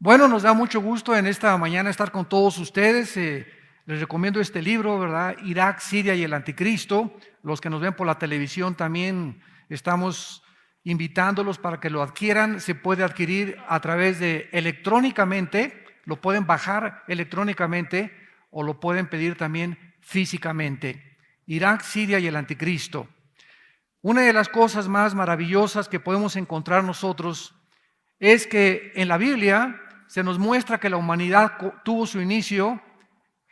Bueno, nos da mucho gusto en esta mañana estar con todos ustedes. Les recomiendo este libro, ¿verdad? Irak, Siria y el Anticristo. Los que nos ven por la televisión también estamos invitándolos para que lo adquieran. Se puede adquirir a través de electrónicamente, lo pueden bajar electrónicamente o lo pueden pedir también físicamente. Irak, Siria y el Anticristo. Una de las cosas más maravillosas que podemos encontrar nosotros es que en la Biblia se nos muestra que la humanidad tuvo su inicio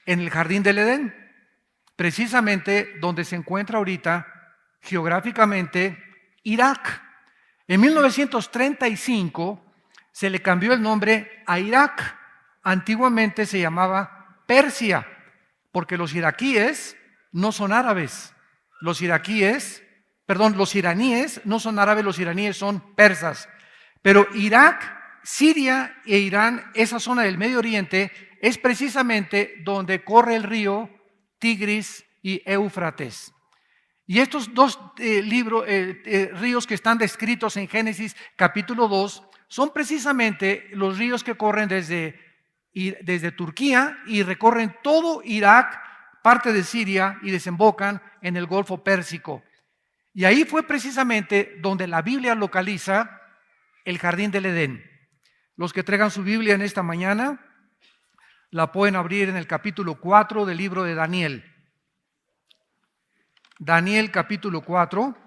en el jardín del Edén, precisamente donde se encuentra ahorita geográficamente Irak. En 1935 se le cambió el nombre a Irak. Antiguamente se llamaba Persia, porque los iraquíes no son árabes. Los iraníes no son árabes, los iraníes son persas. Pero Irak, Siria e Irán, esa zona del Medio Oriente, es precisamente donde corre el río Tigris y Éufrates. Y estos dos ríos que están descritos en Génesis capítulo 2 son precisamente los ríos que corren desde Turquía y recorren todo Irak, parte de Siria y desembocan en el Golfo Pérsico. Y ahí fue precisamente donde la Biblia localiza el jardín del Edén. Los que traigan su Biblia en esta mañana la pueden abrir en el capítulo 4 del libro de Daniel. Daniel capítulo 4.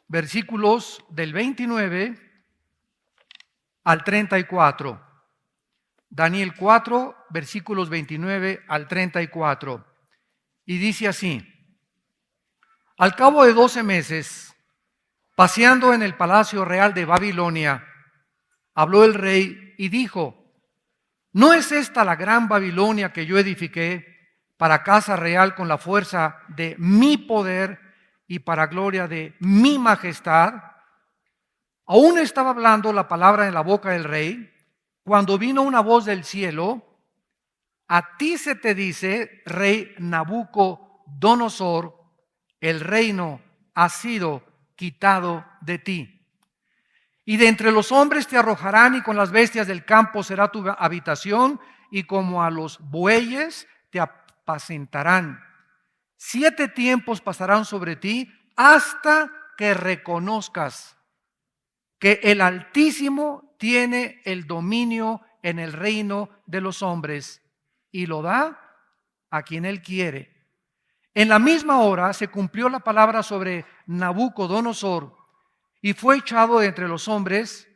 Versículos del 29 al 34. Daniel 4, versículos 29 al 34. Y dice así: al cabo de 12 meses, paseando en el palacio real de Babilonia, habló el rey y dijo: ¿no es esta la gran Babilonia que yo edifiqué para casa real con la fuerza de mi poder y para gloria de mi majestad? Aún estaba hablando la palabra en la boca del rey, cuando vino una voz del cielo: a ti se te dice, rey Nabucodonosor, el reino ha sido quitado de ti. Y de entre los hombres te arrojarán, y con las bestias del campo será tu habitación, y como a los bueyes te apacentarán. 7 tiempos pasarán sobre ti hasta que reconozcas que el Altísimo tiene el dominio en el reino de los hombres y lo da a quien él quiere. En la misma hora se cumplió la palabra sobre Nabucodonosor, y fue echado de entre los hombres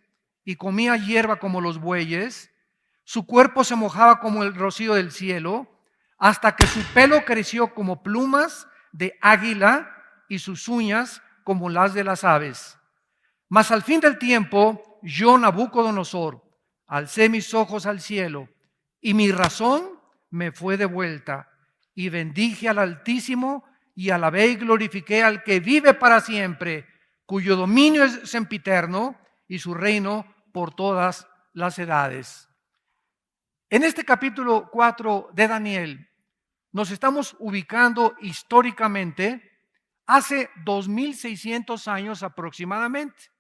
y comía hierba como los bueyes. Su cuerpo se mojaba como el rocío del cielo, hasta que su pelo creció como plumas de águila y sus uñas como las de las aves. Mas al fin del tiempo, yo, Nabucodonosor, alcé mis ojos al cielo y mi razón me fue devuelta, y bendije al Altísimo y alabé y glorifiqué al que vive para siempre, cuyo dominio es sempiterno y su reino por todas las edades. En este capítulo 4 de Daniel nos estamos ubicando históricamente hace 2600 años aproximadamente,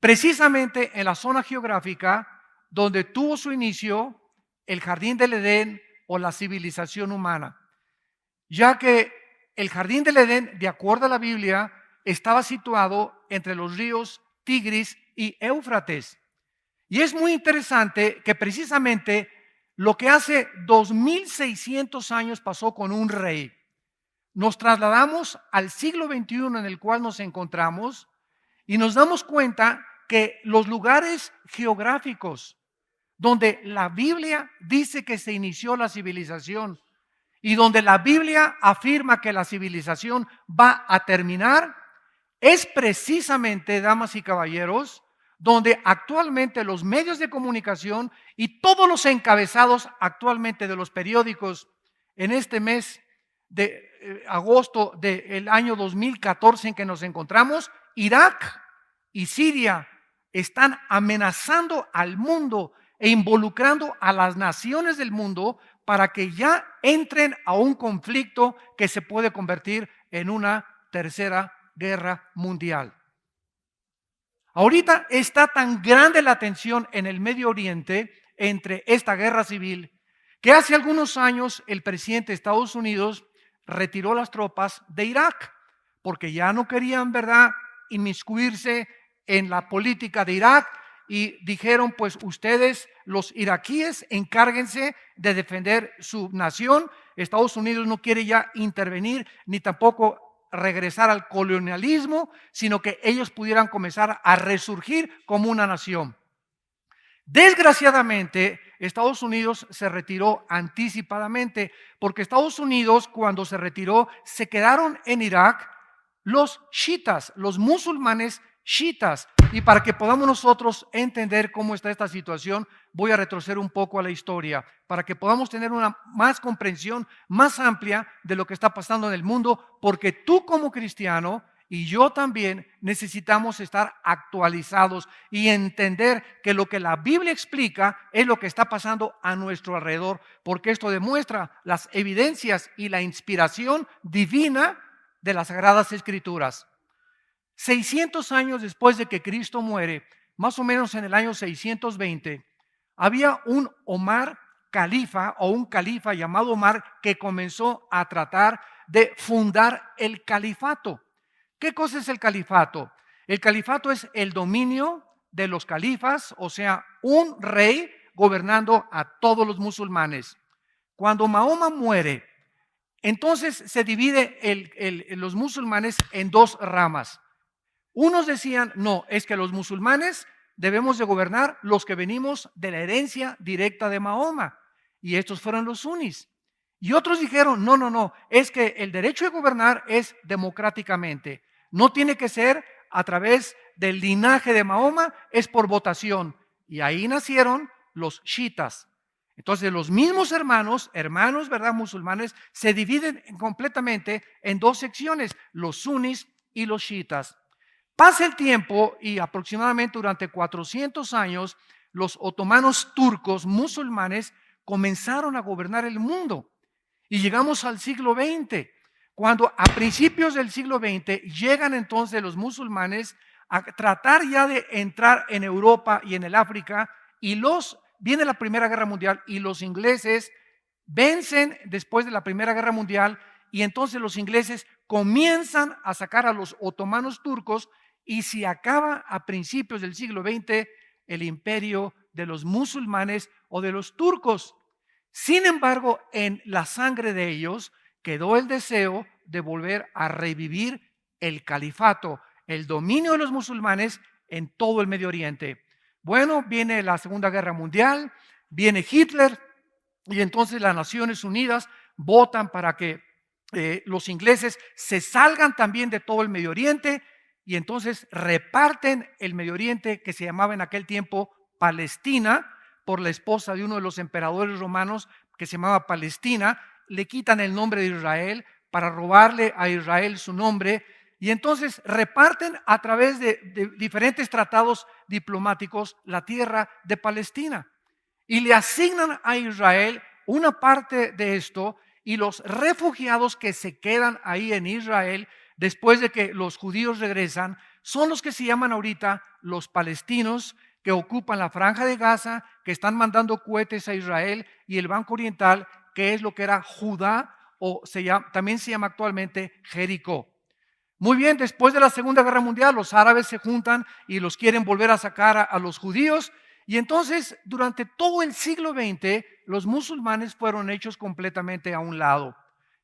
precisamente en la zona geográfica donde tuvo su inicio el jardín del Edén o la civilización humana, ya que el jardín del Edén, de acuerdo a la Biblia, estaba situado entre los ríos Tigris y Éufrates. Y es muy interesante que precisamente lo que hace 2600 años pasó con un rey. Nos trasladamos al siglo XXI en el cual nos encontramos y nos damos cuenta que los lugares geográficos donde la Biblia dice que se inició la civilización y donde la Biblia afirma que la civilización va a terminar, es precisamente, damas y caballeros, donde actualmente los medios de comunicación y todos los encabezados actualmente de los periódicos en este mes de agosto del año 2014 en que nos encontramos, Irak y Siria están amenazando al mundo e involucrando a las naciones del mundo para que ya entren a un conflicto que se puede convertir en una tercera guerra mundial. Ahorita está tan grande la tensión en el Medio Oriente entre esta guerra civil que hace algunos años el presidente de Estados Unidos retiró las tropas de Irak porque ya no querían, ¿verdad?, inmiscuirse en la política de Irak y dijeron, pues ustedes, los iraquíes, encárguense de defender su nación. Estados Unidos no quiere ya intervenir ni tampoco regresar al colonialismo, sino que ellos pudieran comenzar a resurgir como una nación. Desgraciadamente, Estados Unidos se retiró anticipadamente, porque Estados Unidos, cuando se retiró, se quedaron en Irak los chiitas, los musulmanes chiitas. Y para que podamos nosotros entender cómo está esta situación, voy a retroceder un poco a la historia, para que podamos tener una más comprensión más amplia de lo que está pasando en el mundo, porque tú como cristiano y yo también necesitamos estar actualizados y entender que lo que la Biblia explica es lo que está pasando a nuestro alrededor, porque esto demuestra las evidencias y la inspiración divina de las Sagradas Escrituras. 600 años después de que Cristo muere, más o menos en el año 620, había un Omar califa o un califa llamado Omar que comenzó a tratar de fundar el califato. ¿Qué cosa es el califato? El califato es el dominio de los califas, o sea, un rey gobernando a todos los musulmanes. Cuando Mahoma muere, entonces se divide los musulmanes en dos ramas. Unos decían, no, es que los musulmanes debemos de gobernar los que venimos de la herencia directa de Mahoma. Y estos fueron los sunnis. Y otros dijeron, no, no, no, es que el derecho de gobernar es democráticamente. No tiene que ser a través del linaje de Mahoma, es por votación. Y ahí nacieron los chiitas. Entonces los mismos hermanos, ¿verdad?, musulmanes, se dividen completamente en dos secciones, los sunnis y los chiitas. Pasa el tiempo y aproximadamente durante 400 años, los otomanos turcos musulmanes comenzaron a gobernar el mundo. Y llegamos al siglo XX, cuando a principios del siglo XX llegan entonces los musulmanes a tratar ya de entrar en Europa y en el África, y viene la Primera Guerra Mundial y los ingleses vencen después de la Primera Guerra Mundial, y entonces los ingleses comienzan a sacar a los otomanos turcos y se acaba a principios del siglo XX el imperio de los musulmanes o de los turcos. Sin embargo, en la sangre de ellos quedó el deseo de volver a revivir el califato, el dominio de los musulmanes en todo el Medio Oriente. Bueno, viene la Segunda Guerra Mundial, viene Hitler y entonces las Naciones Unidas votan para que los ingleses se salgan también de todo el Medio Oriente y entonces reparten el Medio Oriente, que se llamaba en aquel tiempo Palestina, por la esposa de uno de los emperadores romanos que se llamaba Palestina. Le quitan el nombre de Israel para robarle a Israel su nombre y entonces reparten a través de diferentes tratados diplomáticos la tierra de Palestina y le asignan a Israel una parte de esto, y los refugiados que se quedan ahí en Israel después de que los judíos regresan son los que se llaman ahorita los palestinos, que ocupan la franja de Gaza, que están mandando cohetes a Israel, y el Banco Oriental, que es lo que era Judá, o también se llama actualmente Jericó. Muy bien, después de la Segunda Guerra Mundial, los árabes se juntan y los quieren volver a sacar a los judíos, y entonces durante todo el siglo XX los musulmanes fueron hechos completamente a un lado.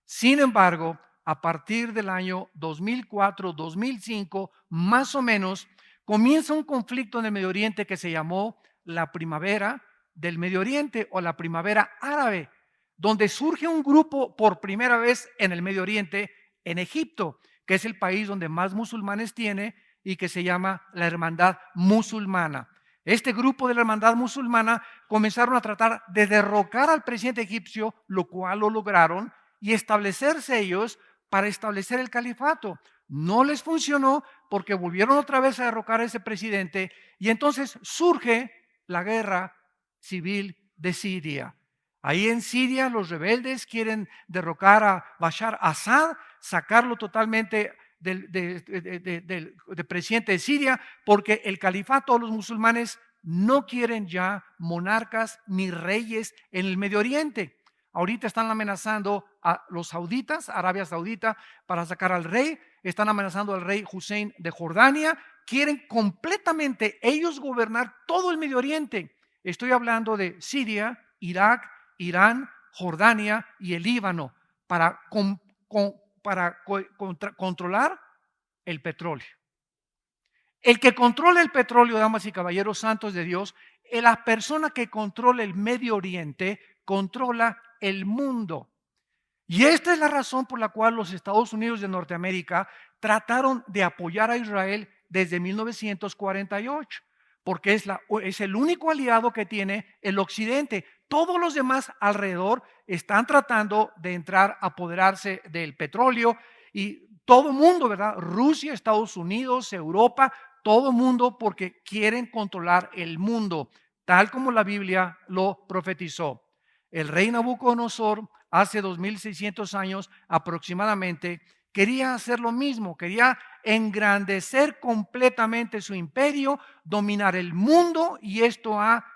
Sin embargo, a partir del año 2004, 2005, más o menos, comienza un conflicto en el Medio Oriente que se llamó la Primavera del Medio Oriente o la Primavera Árabe, donde surge un grupo por primera vez en el Medio Oriente, en Egipto, que es el país donde más musulmanes tiene y que se llama la Hermandad Musulmana. Este grupo de la Hermandad Musulmana comenzaron a tratar de derrocar al presidente egipcio, lo cual lo lograron, y establecerse ellos para establecer el califato. No les funcionó porque volvieron otra vez a derrocar a ese presidente y entonces surge la guerra civil de Siria. Ahí en Siria los rebeldes quieren derrocar a Bashar Assad, sacarlo totalmente del presidente de Siria, porque el califato, los musulmanes no quieren ya monarcas ni reyes en el Medio Oriente. Ahorita están amenazando a los sauditas, Arabia Saudita, para sacar al rey. Están amenazando al rey Hussein de Jordania. Quieren completamente ellos gobernar todo el Medio Oriente. Estoy hablando de Siria, Irak, Irán, Jordania y el Líbano para controlar el petróleo. El que controla el petróleo, damas y caballeros santos de Dios, la persona que controla el Medio Oriente, controla el mundo. Y esta es la razón por la cual los Estados Unidos de Norteamérica trataron de apoyar a Israel desde 1948, porque es el único aliado que tiene el Occidente. Todos los demás alrededor están tratando de entrar a apoderarse del petróleo y todo el mundo, ¿verdad? Rusia, Estados Unidos, Europa, todo el mundo porque quieren controlar el mundo, tal como la Biblia lo profetizó. El rey Nabucodonosor, hace 2600 años aproximadamente, quería hacer lo mismo, quería engrandecer completamente su imperio, dominar el mundo, y esto ha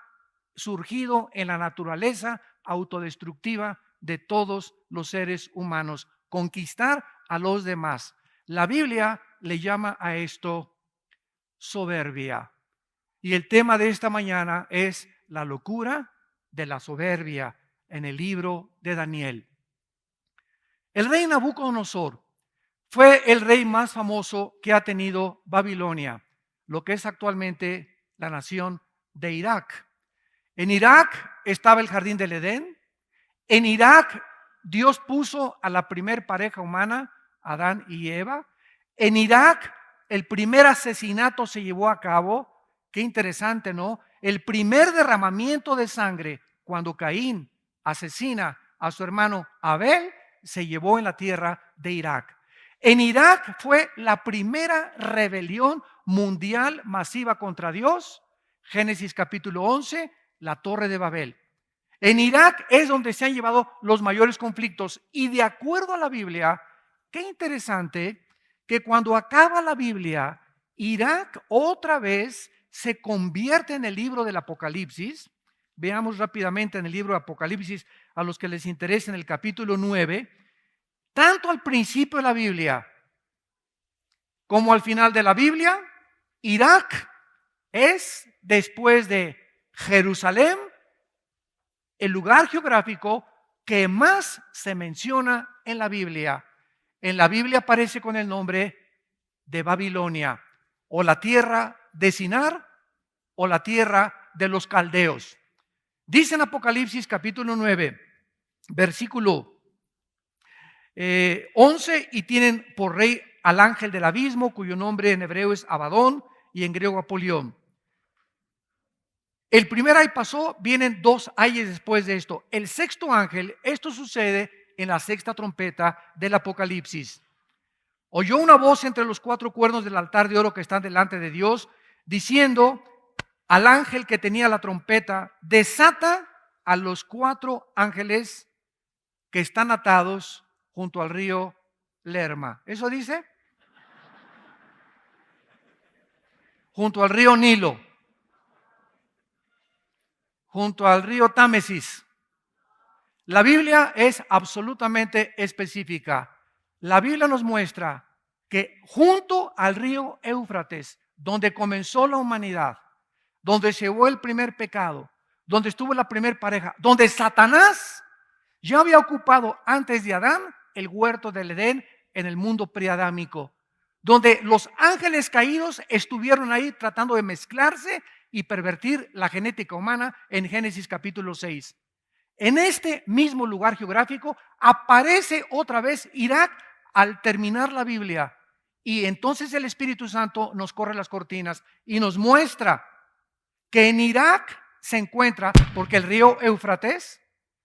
surgido en la naturaleza autodestructiva de todos los seres humanos, conquistar a los demás. La Biblia le llama a esto soberbia. Y el tema de esta mañana es la locura de la soberbia en el libro de Daniel. El rey Nabucodonosor fue el rey más famoso que ha tenido Babilonia, lo que es actualmente la nación de Irak. En Irak estaba el jardín del Edén. En Irak Dios puso a la primer pareja humana, Adán y Eva. En Irak el primer asesinato se llevó a cabo. Qué interesante, ¿no? El primer derramamiento de sangre cuando Caín asesina a su hermano Abel se llevó en la tierra de Irak. En Irak fue la primera rebelión mundial masiva contra Dios. Génesis capítulo 11, la Torre de Babel. En Irak es donde se han llevado los mayores conflictos. Y de acuerdo a la Biblia, qué interesante que cuando acaba la Biblia, Irak otra vez se convierte en el libro del Apocalipsis. Veamos rápidamente en el libro de Apocalipsis, a los que les interese, en el capítulo 9, tanto al principio de la Biblia como al final de la Biblia, Irak es, después de Jerusalén, el lugar geográfico que más se menciona en la Biblia. En la Biblia aparece con el nombre de Babilonia, o la tierra de Sinar, o la tierra de los caldeos. Dice en Apocalipsis capítulo 9, versículo 11, y tienen por rey al ángel del abismo, cuyo nombre en hebreo es Abadón y en griego Apolión. El primer ay pasó, vienen dos ayes después de esto. El sexto ángel, esto sucede en la sexta trompeta del Apocalipsis. Oyó una voz entre los cuatro cuernos del altar de oro que están delante de Dios, diciendo al ángel que tenía la trompeta: desata a los cuatro ángeles que están atados junto al río Lerma. ¿Eso dice? Junto al río Nilo. Junto al río Támesis. La Biblia es absolutamente específica. La Biblia nos muestra que junto al río Éufrates, donde comenzó la humanidad, donde se llevó el primer pecado, donde estuvo la primer pareja, donde Satanás ya había ocupado antes de Adán el huerto del Edén en el mundo preadámico, donde los ángeles caídos estuvieron ahí tratando de mezclarse y pervertir la genética humana en Génesis capítulo 6. En este mismo lugar geográfico aparece otra vez Irak al terminar la Biblia, y entonces el Espíritu Santo nos corre las cortinas y nos muestra que en Irak se encuentra, porque el río Éufrates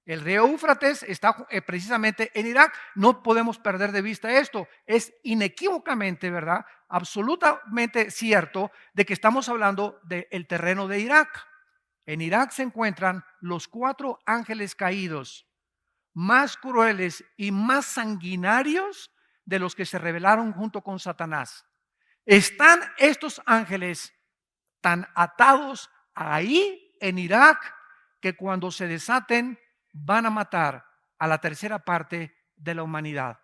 está precisamente en Irak. No podemos perder de vista esto. Es inequívocamente, ¿verdad?, absolutamente cierto de que estamos hablando del terreno de Irak. En Irak se encuentran los cuatro ángeles caídos más crueles y más sanguinarios de los que se rebelaron junto con Satanás. Están estos ángeles tan atados ahí en Irak que cuando se desaten van a matar a la tercera parte de la humanidad.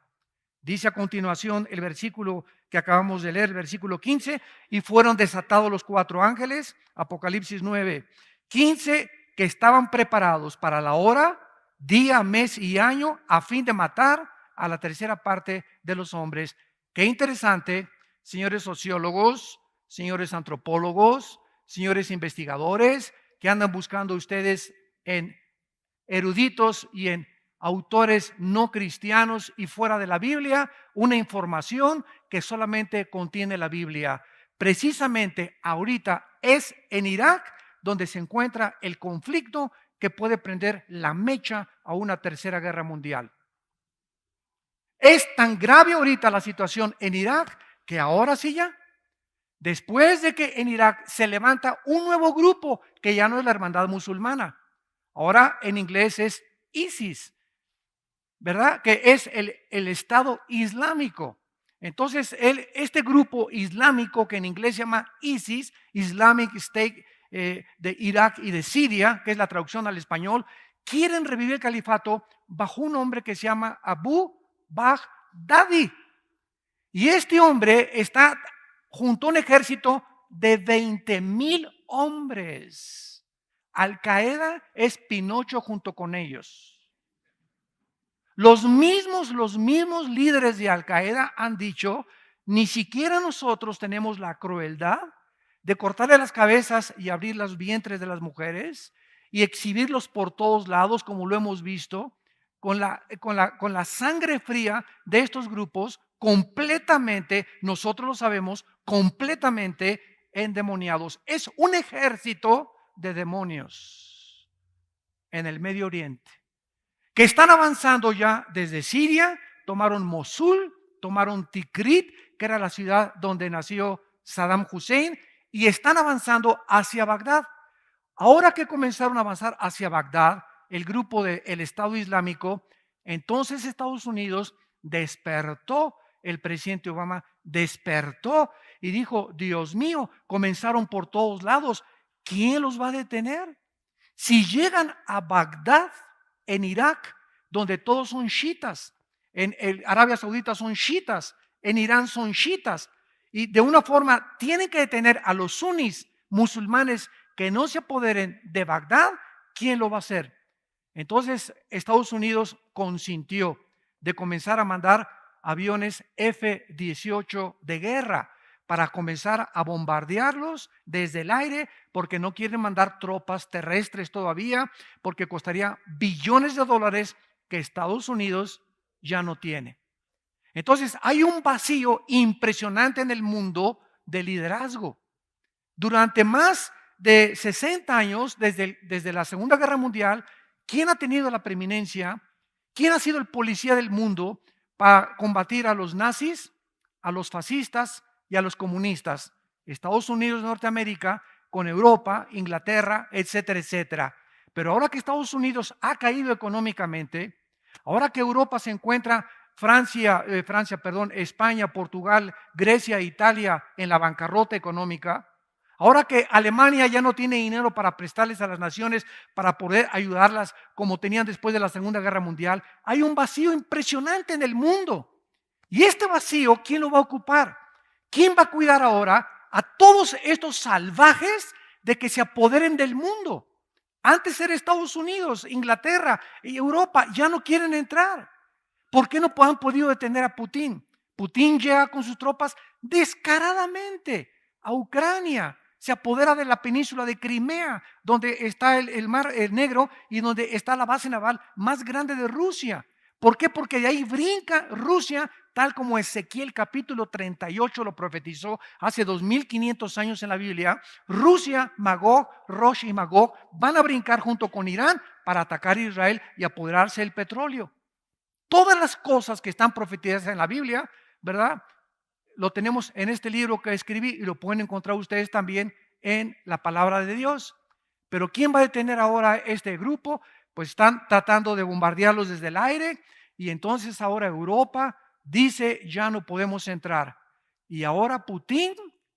Dice a continuación el versículo que acabamos de leer, el versículo 15, y fueron desatados los 4 ángeles, Apocalipsis 9:15, que estaban preparados para la hora, día, mes y año, a fin de matar a la tercera parte de los hombres. Qué interesante, señores sociólogos, señores antropólogos, señores investigadores, que andan buscando ustedes en eruditos y en autores no cristianos y fuera de la Biblia, una información que solamente contiene la Biblia. Precisamente ahorita es en Irak donde se encuentra el conflicto que puede prender la mecha a una tercera guerra mundial. Es tan grave ahorita la situación en Irak que ahora sí ya, después de que en Irak se levanta un nuevo grupo que ya no es la hermandad musulmana, ahora en inglés es ISIS, ¿verdad? Que es el Estado Islámico. Entonces, este grupo islámico que en inglés se llama ISIS, Islamic State de Irak y de Siria, que es la traducción al español, quieren revivir el califato bajo un hombre que se llama Abu Baghdadi. Y este hombre está junto a un ejército de 20,000 hombres. Al Qaeda es Pinocho junto con ellos. Los mismos líderes de Al Qaeda han dicho, ni siquiera nosotros tenemos la crueldad de cortarle las cabezas y abrir los vientres de las mujeres y exhibirlos por todos lados, como lo hemos visto, con la sangre fría de estos grupos, completamente, nosotros lo sabemos, completamente endemoniados. Es un ejército de demonios en el Medio Oriente, que están avanzando ya desde Siria, tomaron Mosul, tomaron Tikrit, que era la ciudad donde nació Saddam Hussein, y están avanzando hacia Bagdad. Ahora que comenzaron a avanzar hacia Bagdad, el grupo del Estado Islámico, entonces Estados Unidos despertó, el presidente Obama despertó y dijo, Dios mío, comenzaron por todos lados, ¿quién los va a detener? Si llegan a Bagdad, en Irak, donde todos son chiitas, en Arabia Saudita son chiitas, en Irán son chiitas, y de una forma tienen que detener a los sunnis musulmanes que no se apoderen de Bagdad, ¿quién lo va a hacer? Entonces Estados Unidos consintió de comenzar a mandar aviones F-18 de guerra para comenzar a bombardearlos desde el aire, porque no quieren mandar tropas terrestres todavía, porque costaría billones de dólares que Estados Unidos ya no tiene. Entonces hay un vacío impresionante en el mundo de liderazgo. Durante más de 60 años, desde la Segunda Guerra Mundial, ¿quién ha tenido la preeminencia? ¿Quién ha sido el policía del mundo para combatir a los nazis, a los fascistas y a los comunistas? Estados Unidos de Norteamérica, con Europa, Inglaterra, etcétera, etcétera. Pero ahora que Estados Unidos ha caído económicamente, ahora que Europa se encuentra, España, Portugal, Grecia, Italia en la bancarrota económica, ahora que Alemania ya no tiene dinero para prestarles a las naciones para poder ayudarlas como tenían después de la Segunda Guerra Mundial, hay un vacío impresionante en el mundo. Y este vacío, ¿quién lo va a ocupar? ¿Quién va a cuidar ahora a todos estos salvajes de que se apoderen del mundo? Antes era Estados Unidos, Inglaterra y Europa, ya no quieren entrar. ¿Por qué no han podido detener a Putin? Putin llega con sus tropas descaradamente a Ucrania. Se apodera de la península de Crimea, donde está el Mar Negro y donde está la base naval más grande de Rusia. ¿Por qué? Porque de ahí brinca Rusia, tal como Ezequiel capítulo 38 lo profetizó hace 2500 años en la Biblia. Rusia, Magog, Rosh y Magog van a brincar junto con Irán para atacar a Israel y apoderarse del petróleo. Todas las cosas que están profetizadas en la Biblia, ¿verdad? Lo tenemos en este libro que escribí y lo pueden encontrar ustedes también en la palabra de Dios. Pero ¿quién va a detener ahora este grupo? Pues están tratando de bombardearlos desde el aire y entonces ahora Europa dice ya no podemos entrar. Y ahora Putin,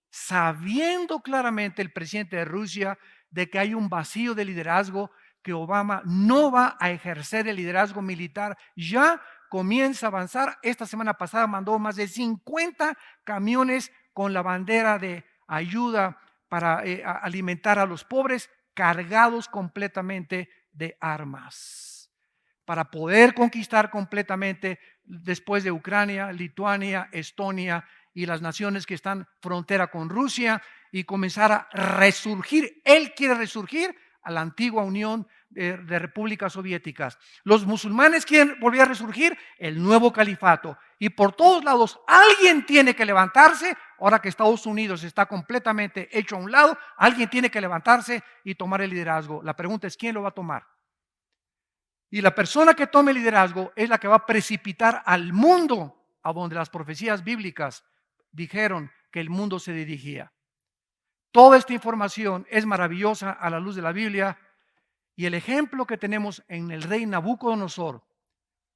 sabiendo claramente, el presidente de Rusia, de que hay un vacío de liderazgo, que Obama no va a ejercer el liderazgo militar, ya comienza a avanzar. Esta semana pasada mandó más de 50 camiones con la bandera de ayuda para alimentar a los pobres, cargados completamente de armas, para poder conquistar completamente después de Ucrania, Lituania, Estonia y las naciones que están frontera con Rusia, y comenzar a resurgir. Él quiere resurgir a la antigua Unión de repúblicas soviéticas. Los musulmanes quieren volver a resurgir el nuevo califato. Y por todos lados alguien tiene que levantarse. Ahora que Estados Unidos está completamente hecho a un lado, alguien tiene que levantarse y tomar el liderazgo. La pregunta es, ¿quién lo va a tomar? Y la persona que tome el liderazgo es la que va a precipitar al mundo a donde las profecías bíblicas dijeron que el mundo se dirigía. Toda esta información es maravillosa a la luz de la Biblia, y el ejemplo que tenemos en el rey Nabucodonosor,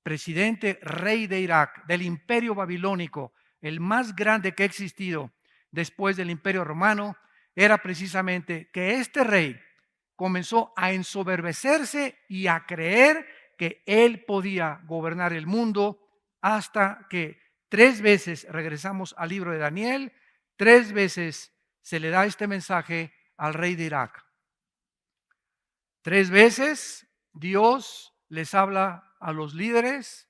presidente rey de Irak, del imperio babilónico, el más grande que ha existido después del imperio romano, era precisamente que este rey comenzó a ensoberbecerse y a creer que él podía gobernar el mundo, hasta que 3 veces, regresamos al libro de Daniel, 3 veces se le da este mensaje al rey de Irak. 3 veces Dios les habla a los líderes,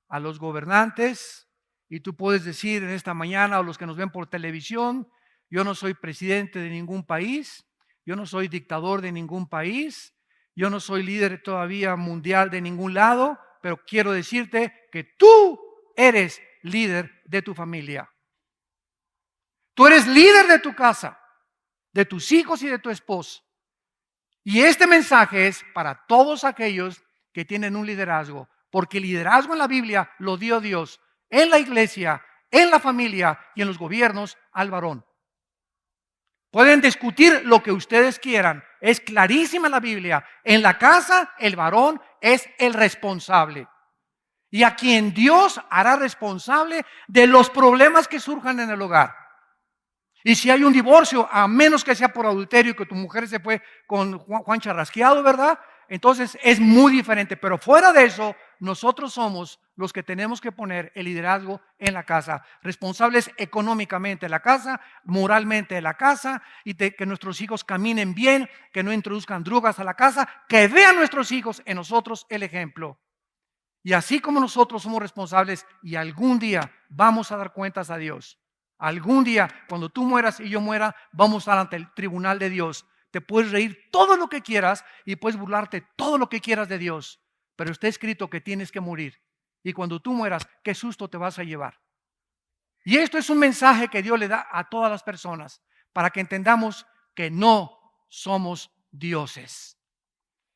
a los gobernantes, y tú puedes decir en esta mañana, a los que nos ven por televisión, yo no soy presidente de ningún país, yo no soy dictador de ningún país, yo no soy líder todavía mundial de ningún lado, pero quiero decirte que tú eres líder de tu familia. Tú eres líder de tu casa, de tus hijos y de tu esposo. Y este mensaje es para todos aquellos que tienen un liderazgo, porque el liderazgo en la Biblia lo dio Dios en la iglesia, en la familia y en los gobiernos al varón. Pueden discutir lo que ustedes quieran, es clarísima la Biblia. En la casa el varón es el responsable, y a quien Dios hará responsable de los problemas que surjan en el hogar. Y si hay un divorcio, a menos que sea por adulterio, que tu mujer se fue con Juan Charrasqueado, ¿verdad? Entonces es muy diferente. Pero fuera de eso, nosotros somos los que tenemos que poner el liderazgo en la casa, responsables económicamente de la casa, moralmente de la casa, y que nuestros hijos caminen bien, que no introduzcan drogas a la casa, que vean nuestros hijos en nosotros el ejemplo. Y así como nosotros somos responsables, y algún día vamos a dar cuentas a Dios. Algún día, cuando tú mueras y yo muera, vamos a estar ante el tribunal de Dios. Te puedes reír todo lo que quieras y puedes burlarte todo lo que quieras de Dios, pero está escrito que tienes que morir. Y cuando tú mueras, qué susto te vas a llevar. Y esto es un mensaje que Dios le da a todas las personas, para que entendamos que no somos dioses.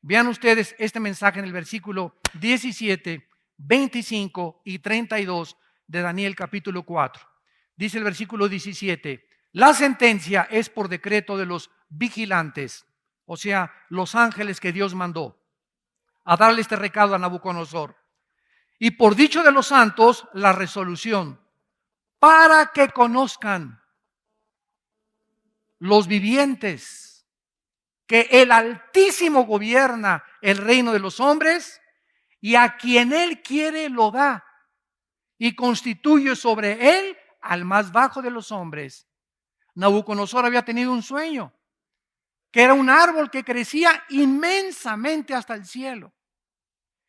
Vean ustedes este mensaje en el versículo 17, 25 y 32 de Daniel capítulo 4. Dice el versículo 17, la sentencia es por decreto de los vigilantes, o sea, los ángeles que Dios mandó a darle este recado a Nabucodonosor. Y por dicho de los santos, la resolución, para que conozcan los vivientes que el Altísimo gobierna el reino de los hombres, y a quien Él quiere lo da, y constituye sobre Él al más bajo de los hombres. Nabucodonosor había tenido un sueño, que era un árbol que crecía inmensamente hasta el cielo,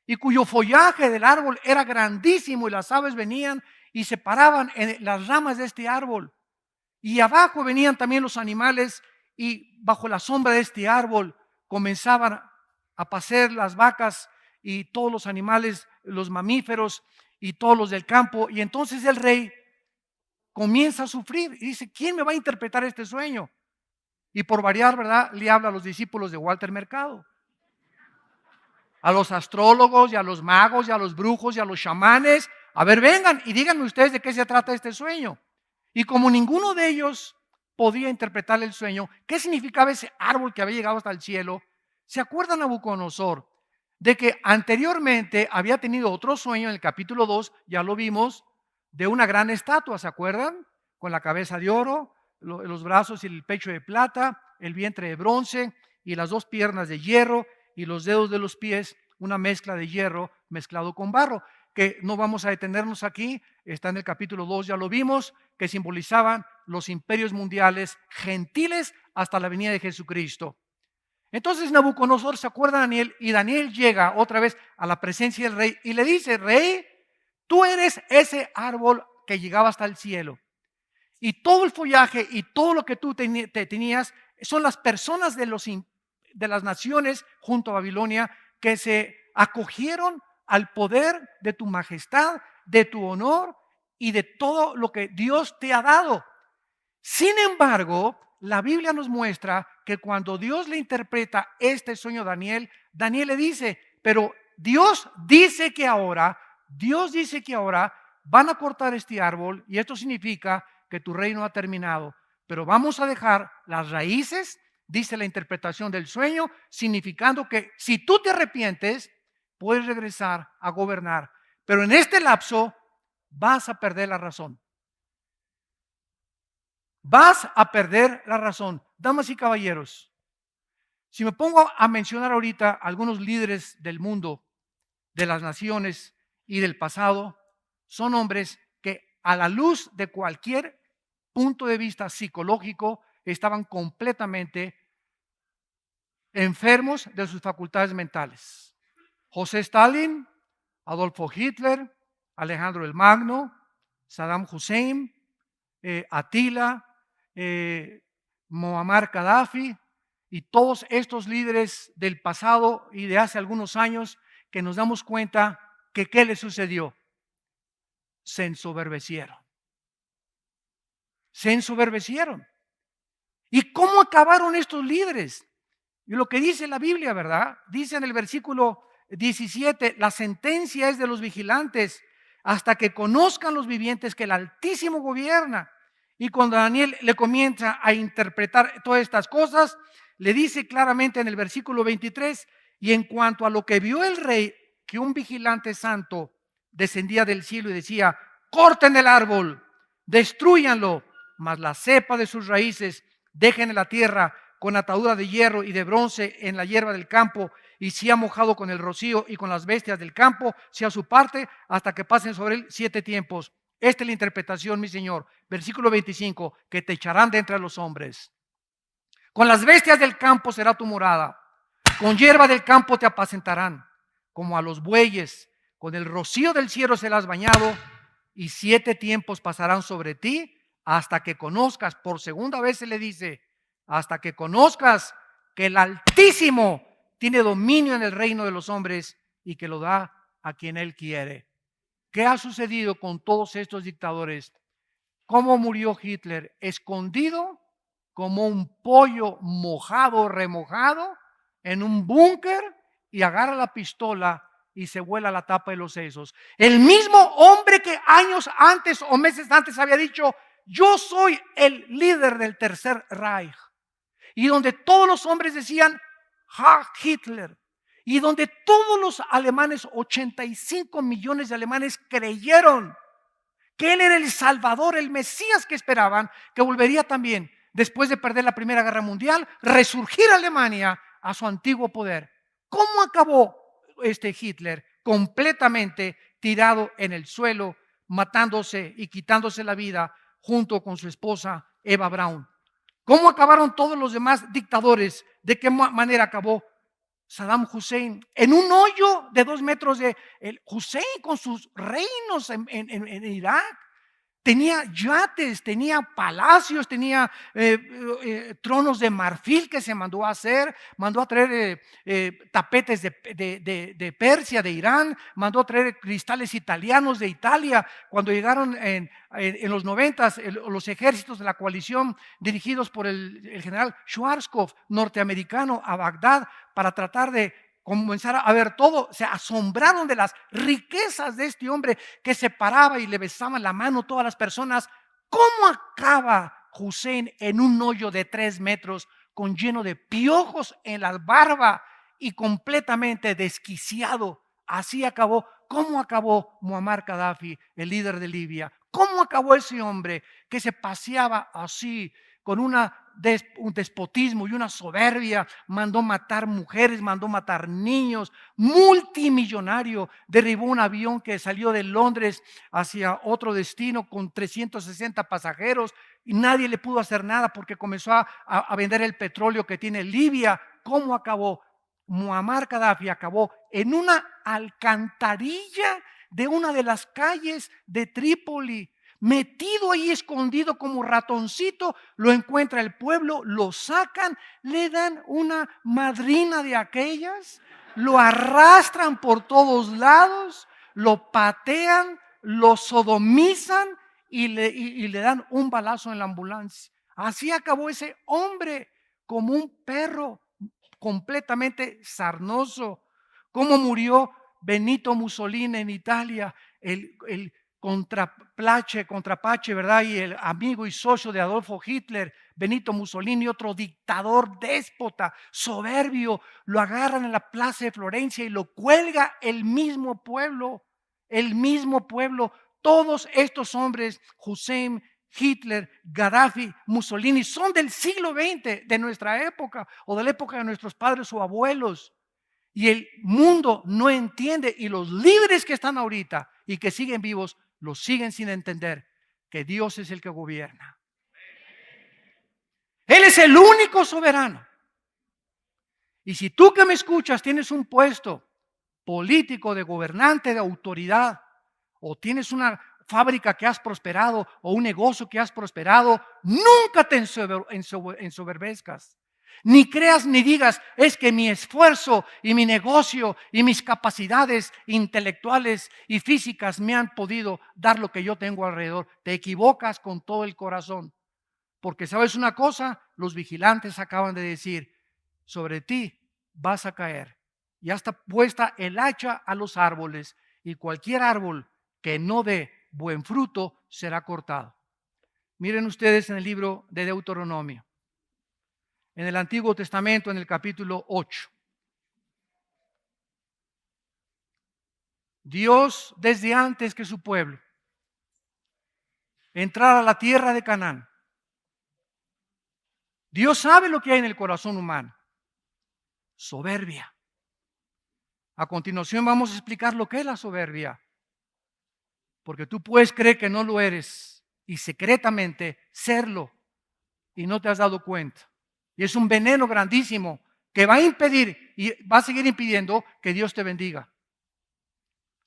y cuyo follaje del árbol era grandísimo, y las aves venían y se paraban en las ramas de este árbol, y abajo venían también los animales, y bajo la sombra de este árbol comenzaban a pacer las vacas y todos los animales, los mamíferos y todos los del campo. Y entonces el rey comienza a sufrir y dice, ¿quién me va a interpretar este sueño? Y por variar, ¿verdad?, le habla a los discípulos de Walter Mercado, a los astrólogos y a los magos y a los brujos y a los chamanes. A ver, vengan y díganme ustedes de qué se trata este sueño. Y como ninguno de ellos podía interpretar el sueño, ¿qué significaba ese árbol que había llegado hasta el cielo? ¿Se acuerdan Nabucodonosor de que anteriormente había tenido otro sueño en el capítulo 2, ya lo vimos, de una gran estatua, ¿se acuerdan? Con la cabeza de oro, los brazos y el pecho de plata, el vientre de bronce y las dos piernas de hierro y los dedos de los pies, una mezcla de hierro mezclado con barro, que no vamos a detenernos aquí, está en el capítulo 2, ya lo vimos, que simbolizaban los imperios mundiales gentiles hasta la venida de Jesucristo. Entonces Nabucodonosor se acuerda de Daniel y Daniel llega otra vez a la presencia del rey y le dice: rey, tú eres ese árbol que llegaba hasta el cielo. Y todo el follaje y todo lo que tú tenías son las personas de las naciones junto a Babilonia que se acogieron al poder de tu majestad, de tu honor y de todo lo que Dios te ha dado. Sin embargo, la Biblia nos muestra que cuando Dios le interpreta este sueño a Daniel, Daniel le dice: pero Dios dice que ahora van a cortar este árbol y esto significa que tu reino ha terminado, pero vamos a dejar las raíces, dice la interpretación del sueño, significando que si tú te arrepientes, puedes regresar a gobernar, pero en este lapso vas a perder la razón. Vas a perder la razón. Damas y caballeros, si me pongo a mencionar ahorita algunos líderes del mundo, de las naciones y del pasado, son hombres que a la luz de cualquier punto de vista psicológico estaban completamente enfermos de sus facultades mentales. José Stalin, Adolfo Hitler, Alejandro el Magno, Saddam Hussein, Atila, Muammar Gaddafi y todos estos líderes del pasado y de hace algunos años que nos damos cuenta que ¿qué les sucedió? Se ensoberbecieron. Se ensoberbecieron. ¿Y cómo acabaron estos líderes? Y lo que dice la Biblia, ¿verdad? Dice en el versículo 17, la sentencia es de los vigilantes hasta que conozcan los vivientes que el Altísimo gobierna. Y cuando Daniel le comienza a interpretar todas estas cosas, le dice claramente en el versículo 23, y en cuanto a lo que vio el rey, que un vigilante santo descendía del cielo y decía: corten el árbol, destrúyanlo, mas la cepa de sus raíces dejen en la tierra con atadura de hierro y de bronce en la hierba del campo, y sea mojado con el rocío y con las bestias del campo, sea su parte, hasta que pasen sobre él 7 tiempos. Esta es la interpretación, mi Señor. Versículo 25, que te echarán de entre los hombres. Con las bestias del campo será tu morada, con hierba del campo te apacentarán, como a los bueyes, con el rocío del cielo serás bañado, y 7 tiempos pasarán sobre ti, hasta que conozcas, por segunda vez se le dice, hasta que conozcas que el Altísimo tiene dominio en el reino de los hombres y que lo da a quien Él quiere. ¿Qué ha sucedido con todos estos dictadores? ¿Cómo murió Hitler? Escondido como un pollo mojado, remojado, en un búnker, y agarra la pistola y se vuela la tapa de los sesos. El mismo hombre que años antes o meses antes había dicho: yo soy el líder del Tercer Reich. Y donde todos los hombres decían: ¡ja, Hitler! Y donde todos los alemanes, 85 millones de alemanes, creyeron que él era el Salvador, el Mesías que esperaban, que volvería también, después de perder la Primera Guerra Mundial, resurgir Alemania a su antiguo poder. ¿Cómo acabó Hitler? Completamente tirado en el suelo, matándose y quitándose la vida junto con su esposa Eva Braun. ¿Cómo acabaron todos los demás dictadores? ¿De qué manera acabó Saddam Hussein? En un hoyo de 2 metros de Hussein con sus reinos en Irak. Tenía yates, tenía palacios, tenía tronos de marfil que se mandó a hacer, mandó a traer tapetes de Persia, de Irán, mandó a traer cristales italianos de Italia. Cuando llegaron en los 90 los ejércitos de la coalición dirigidos por el general Schwarzkopf, norteamericano, a Bagdad para tratar de comenzar a ver todo, se asombraron de las riquezas de este hombre que se paraba y le besaban la mano a todas las personas. ¿Cómo acaba Hussein en un hoyo de 3 metros con lleno de piojos en la barba y completamente desquiciado? Así acabó. ¿Cómo acabó Muammar Gaddafi, el líder de Libia? ¿Cómo acabó ese hombre que se paseaba así con un despotismo y una soberbia? Mandó matar mujeres, mandó matar niños, multimillonario, derribó un avión que salió de Londres hacia otro destino con 360 pasajeros y nadie le pudo hacer nada porque comenzó a vender el petróleo que tiene Libia. ¿Cómo acabó? Muammar Gaddafi acabó en una alcantarilla de una de las calles de Trípoli, metido ahí escondido como ratoncito. Lo encuentra el pueblo, lo sacan, le dan una madrina de aquellas, lo arrastran por todos lados, lo patean, lo sodomizan y le dan un balazo en la ambulancia. Así acabó ese hombre, como un perro completamente sarnoso. ¿Cómo murió Benito Mussolini en Italia? El contrapache, ¿verdad? Y el amigo y socio de Adolfo Hitler, Benito Mussolini, otro dictador déspota, soberbio, lo agarran en la plaza de Florencia y lo cuelga el mismo pueblo, Todos estos hombres, Hussein, Hitler, Gaddafi, Mussolini, son del siglo XX, de nuestra época o de la época de nuestros padres o abuelos. Y el mundo no entiende, y los líderes que están ahorita y que siguen vivos, los siguen sin entender que Dios es el que gobierna. Él es el único soberano. Y si tú que me escuchas tienes un puesto político, de gobernante, de autoridad, o tienes una fábrica que has prosperado o un negocio que has prosperado, nunca te ensoberbezcas. Ni creas ni digas, es que mi esfuerzo y mi negocio y mis capacidades intelectuales y físicas me han podido dar lo que yo tengo alrededor. Te equivocas con todo el corazón. Porque sabes una cosa, los vigilantes acaban de decir, sobre ti vas a caer. Ya está puesta el hacha a los árboles y cualquier árbol que no dé buen fruto será cortado. Miren ustedes en el libro de Deuteronomio, en el Antiguo Testamento, en el capítulo 8. Dios, desde antes que su pueblo entrara a la tierra de Canaán, Dios sabe lo que hay en el corazón humano. Soberbia. A continuación vamos a explicar lo que es la soberbia. Porque tú puedes creer que no lo eres y secretamente serlo y no te has dado cuenta. Y es un veneno grandísimo que va a impedir y va a seguir impidiendo que Dios te bendiga.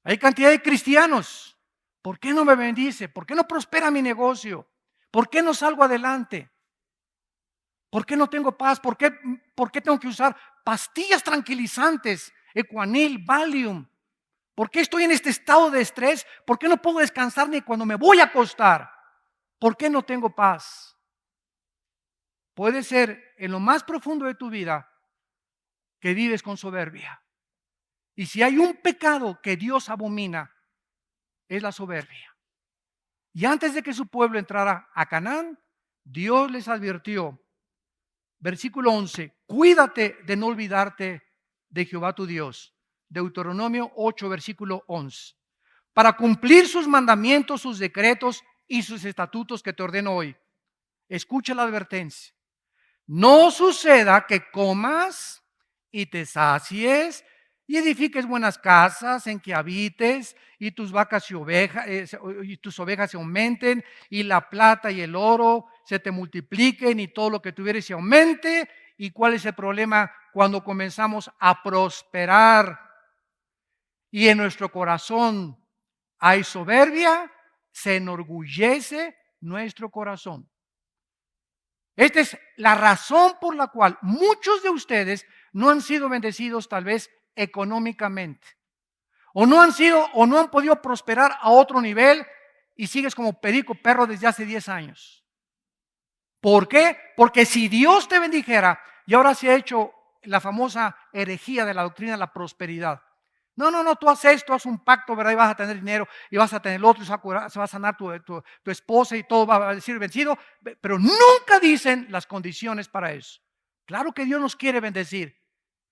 Hay cantidad de cristianos. ¿Por qué no me bendice? ¿Por qué no prospera mi negocio? ¿Por qué no salgo adelante? ¿Por qué no tengo paz? ¿Por qué tengo que usar pastillas tranquilizantes, Equanil, Valium? ¿Por qué estoy en este estado de estrés? ¿Por qué no puedo descansar ni cuando me voy a acostar? ¿Por qué no tengo paz? Puede ser en lo más profundo de tu vida que vives con soberbia. Y si hay un pecado que Dios abomina, es la soberbia. Y antes de que su pueblo entrara a Canaán, Dios les advirtió, versículo 11, cuídate de no olvidarte de Jehová tu Dios. Deuteronomio 8, versículo 11. Para cumplir sus mandamientos, sus decretos y sus estatutos que te ordeno hoy. Escucha la advertencia. No suceda que comas y te sacies y edifiques buenas casas en que habites y tus vacas y tus ovejas se aumenten y la plata y el oro se te multipliquen y todo lo que tuvieres se aumente. ¿Y cuál es el problema cuando comenzamos a prosperar y en nuestro corazón hay soberbia? Se enorgullece nuestro corazón. Esta es la razón por la cual muchos de ustedes no han sido bendecidos tal vez económicamente. O no han podido prosperar a otro nivel y sigues como perico perro desde hace 10 años. ¿Por qué? Porque si Dios te bendijera, y ahora se ha hecho la famosa herejía de la doctrina de la prosperidad. No, tú haces esto, haz un pacto, ¿verdad? Y vas a tener dinero y vas a tener el otro, y se va a sanar tu esposa y todo va a decir vencido, pero nunca dicen las condiciones para eso. Claro que Dios nos quiere bendecir,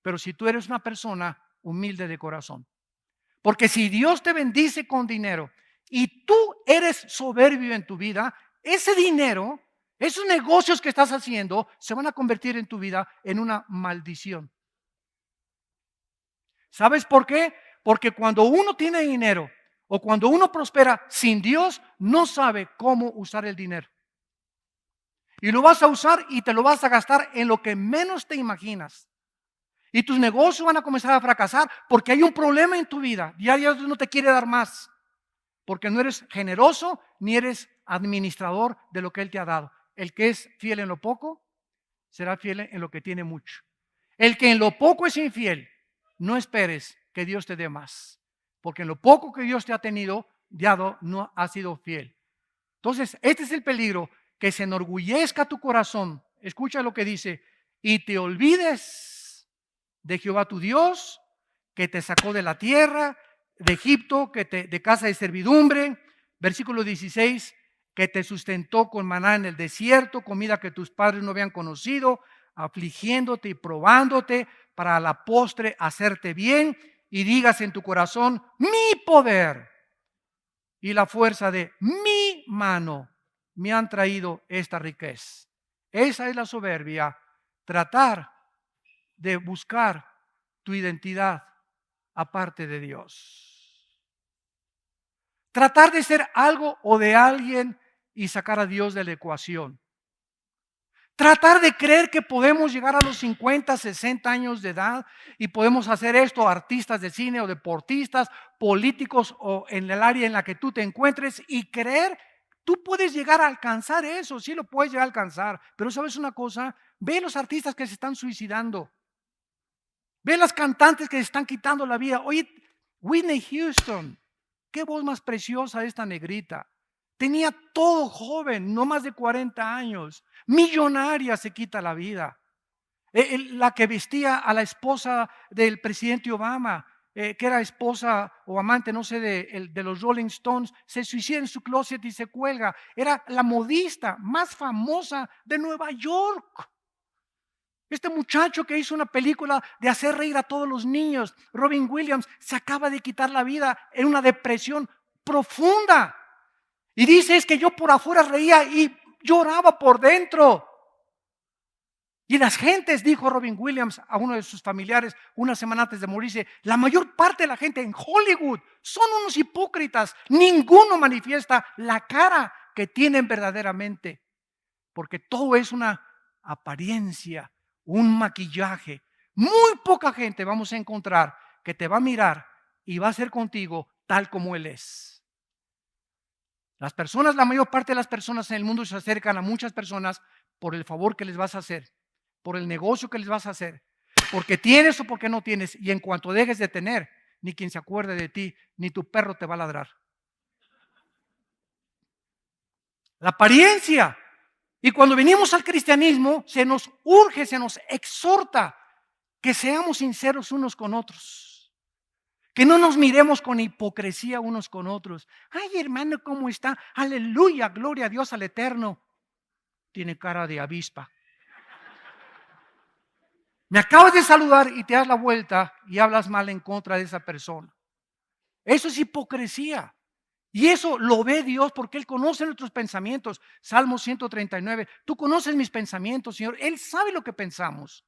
pero si tú eres una persona humilde de corazón. Porque si Dios te bendice con dinero y tú eres soberbio en tu vida, ese dinero, esos negocios que estás haciendo, se van a convertir en tu vida en una maldición. ¿Sabes por qué? Porque cuando uno tiene dinero o cuando uno prospera sin Dios, no sabe cómo usar el dinero. Y lo vas a usar y te lo vas a gastar en lo que menos te imaginas. Y tus negocios van a comenzar a fracasar porque hay un problema en tu vida. Ya Dios no te quiere dar más. Porque no eres generoso ni eres administrador de lo que Él te ha dado. El que es fiel en lo poco, será fiel en lo que tiene mucho. El que en lo poco es infiel, no esperes que Dios te dé más. Porque en lo poco que Dios te ha dado, no ha sido fiel. Entonces, este es el peligro, que se enorgullezca tu corazón. Escucha lo que dice. Y te olvides de Jehová tu Dios, que te sacó de la tierra, de Egipto, de casa de servidumbre. Versículo 16, que te sustentó con maná en el desierto, comida que tus padres no habían conocido, afligiéndote y probándote para a la postre hacerte bien, y digas en tu corazón, mi poder y la fuerza de mi mano me han traído esta riqueza. Esa es la soberbia, tratar de buscar tu identidad aparte de Dios. Tratar de ser algo o de alguien y sacar a Dios de la ecuación. Tratar de creer que podemos llegar a los 50, 60 años de edad y podemos hacer esto, artistas de cine o deportistas, políticos o en el área en la que tú te encuentres, y creer, tú puedes llegar a alcanzar eso, sí lo puedes llegar a alcanzar, pero ¿sabes una cosa? Ve los artistas que se están suicidando, ve las cantantes que se están quitando la vida. Oye, Whitney Houston, qué voz más preciosa esta negrita. Tenía todo joven, no más de 40 años. Millonaria, se quita la vida. La que vestía a la esposa del presidente Obama, que era esposa o amante, no sé, de los Rolling Stones, se suicida en su closet y se cuelga. Era la modista más famosa de Nueva York. Este muchacho que hizo una película de hacer reír a todos los niños, Robin Williams, se acaba de quitar la vida en una depresión profunda. Y dice, es que yo por afuera reía y lloraba por dentro. Y las gentes, dijo Robin Williams a uno de sus familiares una semana antes de morirse, la mayor parte de la gente en Hollywood son unos hipócritas. Ninguno manifiesta la cara que tienen verdaderamente. Porque todo es una apariencia, un maquillaje. Muy poca gente vamos a encontrar que te va a mirar y va a ser contigo tal como Él es. Las personas, la mayor parte de las personas en el mundo se acercan a muchas personas por el favor que les vas a hacer, por el negocio que les vas a hacer, porque tienes o porque no tienes, y en cuanto dejes de tener, ni quien se acuerde de ti, ni tu perro te va a ladrar. La apariencia. Y cuando venimos al cristianismo, se nos urge, se nos exhorta que seamos sinceros unos con otros. Que no nos miremos con hipocresía unos con otros. Ay, hermano, ¿cómo está? Aleluya, gloria a Dios al Eterno. Tiene cara de avispa. Me acabas de saludar y te das la vuelta y hablas mal en contra de esa persona. Eso es hipocresía. Y eso lo ve Dios porque Él conoce nuestros pensamientos. Salmo 139. Tú conoces mis pensamientos, Señor. Él sabe lo que pensamos.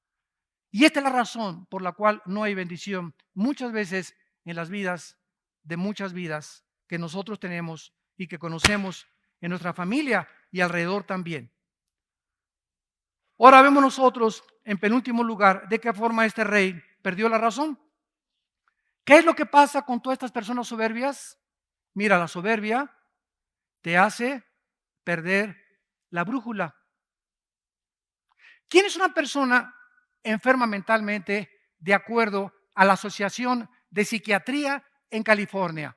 Y esta es la razón por la cual no hay bendición muchas veces en las vidas de muchas vidas que nosotros tenemos y que conocemos en nuestra familia y alrededor también. Ahora vemos nosotros, en penúltimo lugar, de qué forma este rey perdió la razón. ¿Qué es lo que pasa con todas estas personas soberbias? Mira, la soberbia te hace perder la brújula. ¿Quién es una persona enferma mentalmente de acuerdo a la Asociación de Psiquiatría en California?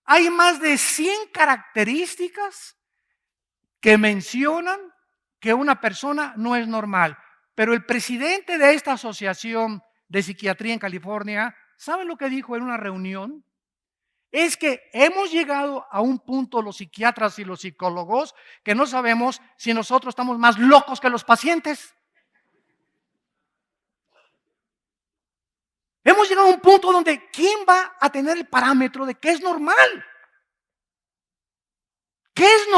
Hay más de 100 características que mencionan que una persona no es normal. Pero el presidente de esta Asociación de Psiquiatría en California, ¿saben lo que dijo en una reunión? Es que hemos llegado a un punto, los psiquiatras y los psicólogos, que no sabemos si nosotros estamos más locos que los pacientes. Hemos llegado a un punto donde ¿quién va a tener el parámetro de qué es normal?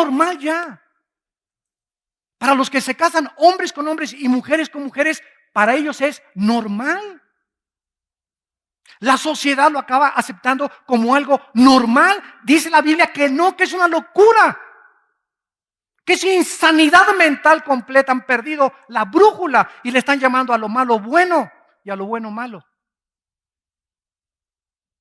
normal ya. Para los que se casan hombres con hombres y mujeres con mujeres, para ellos es normal. La sociedad lo acaba aceptando como algo normal. Dice la Biblia que no, que es una locura, que es insanidad mental completa. Han perdido la brújula y le están llamando a lo malo bueno y a lo bueno malo.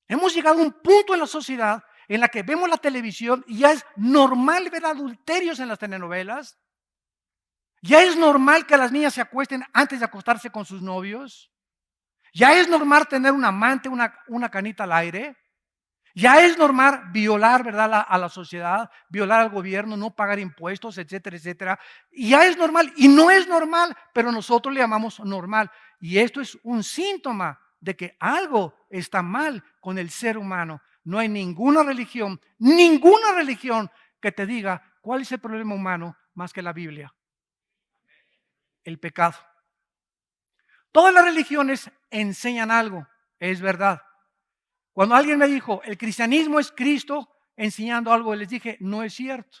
Hemos llegado a un punto en la sociedad en la que vemos la televisión y ya es normal ver adulterios en las telenovelas. Ya es normal que las niñas se acuesten antes de acostarse con sus novios. Ya es normal tener un amante, una canita al aire. Ya es normal violar, ¿verdad?, a la sociedad, violar al gobierno, no pagar impuestos, etcétera, etcétera. Y ya es normal y no es normal, pero nosotros le llamamos normal. Y esto es un síntoma de que algo está mal con el ser humano. No hay ninguna religión que te diga cuál es el problema humano más que la Biblia. El pecado. Todas las religiones enseñan algo, es verdad. Cuando alguien me dijo, el cristianismo es Cristo enseñando algo, les dije, no es cierto.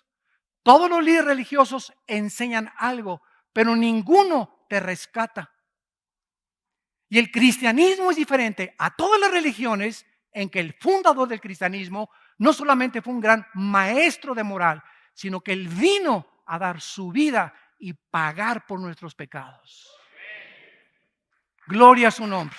Todos los líderes religiosos enseñan algo, pero ninguno te rescata. Y el cristianismo es diferente a todas las religiones en que el fundador del cristianismo no solamente fue un gran maestro de moral, sino que él vino a dar su vida y pagar por nuestros pecados. Gloria a su nombre.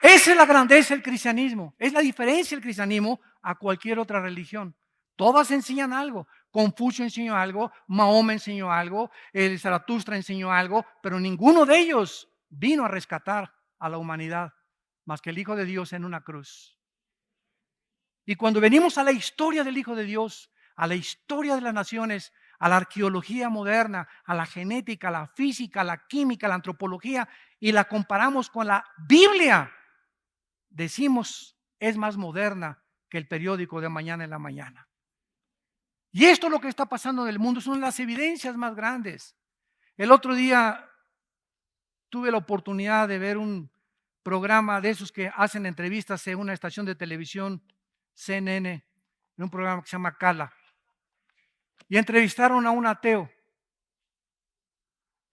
Esa es la grandeza del cristianismo. Es la diferencia del cristianismo a cualquier otra religión. Todas enseñan algo. Confucio enseñó algo, Mahoma enseñó algo, el Zaratustra enseñó algo, pero ninguno de ellos vino a rescatar a la humanidad más que el Hijo de Dios en una cruz. Y cuando venimos a la historia del Hijo de Dios, a la historia de las naciones, a la arqueología moderna, a la genética, a la física, a la química, a la antropología, y la comparamos con la Biblia, decimos, es más moderna que el periódico de mañana en la mañana. Y esto es lo que está pasando en el mundo, son las evidencias más grandes. El otro día tuve la oportunidad de ver un programa de esos que hacen entrevistas en una estación de televisión, CNN, en un programa que se llama Cala. Y entrevistaron a un ateo,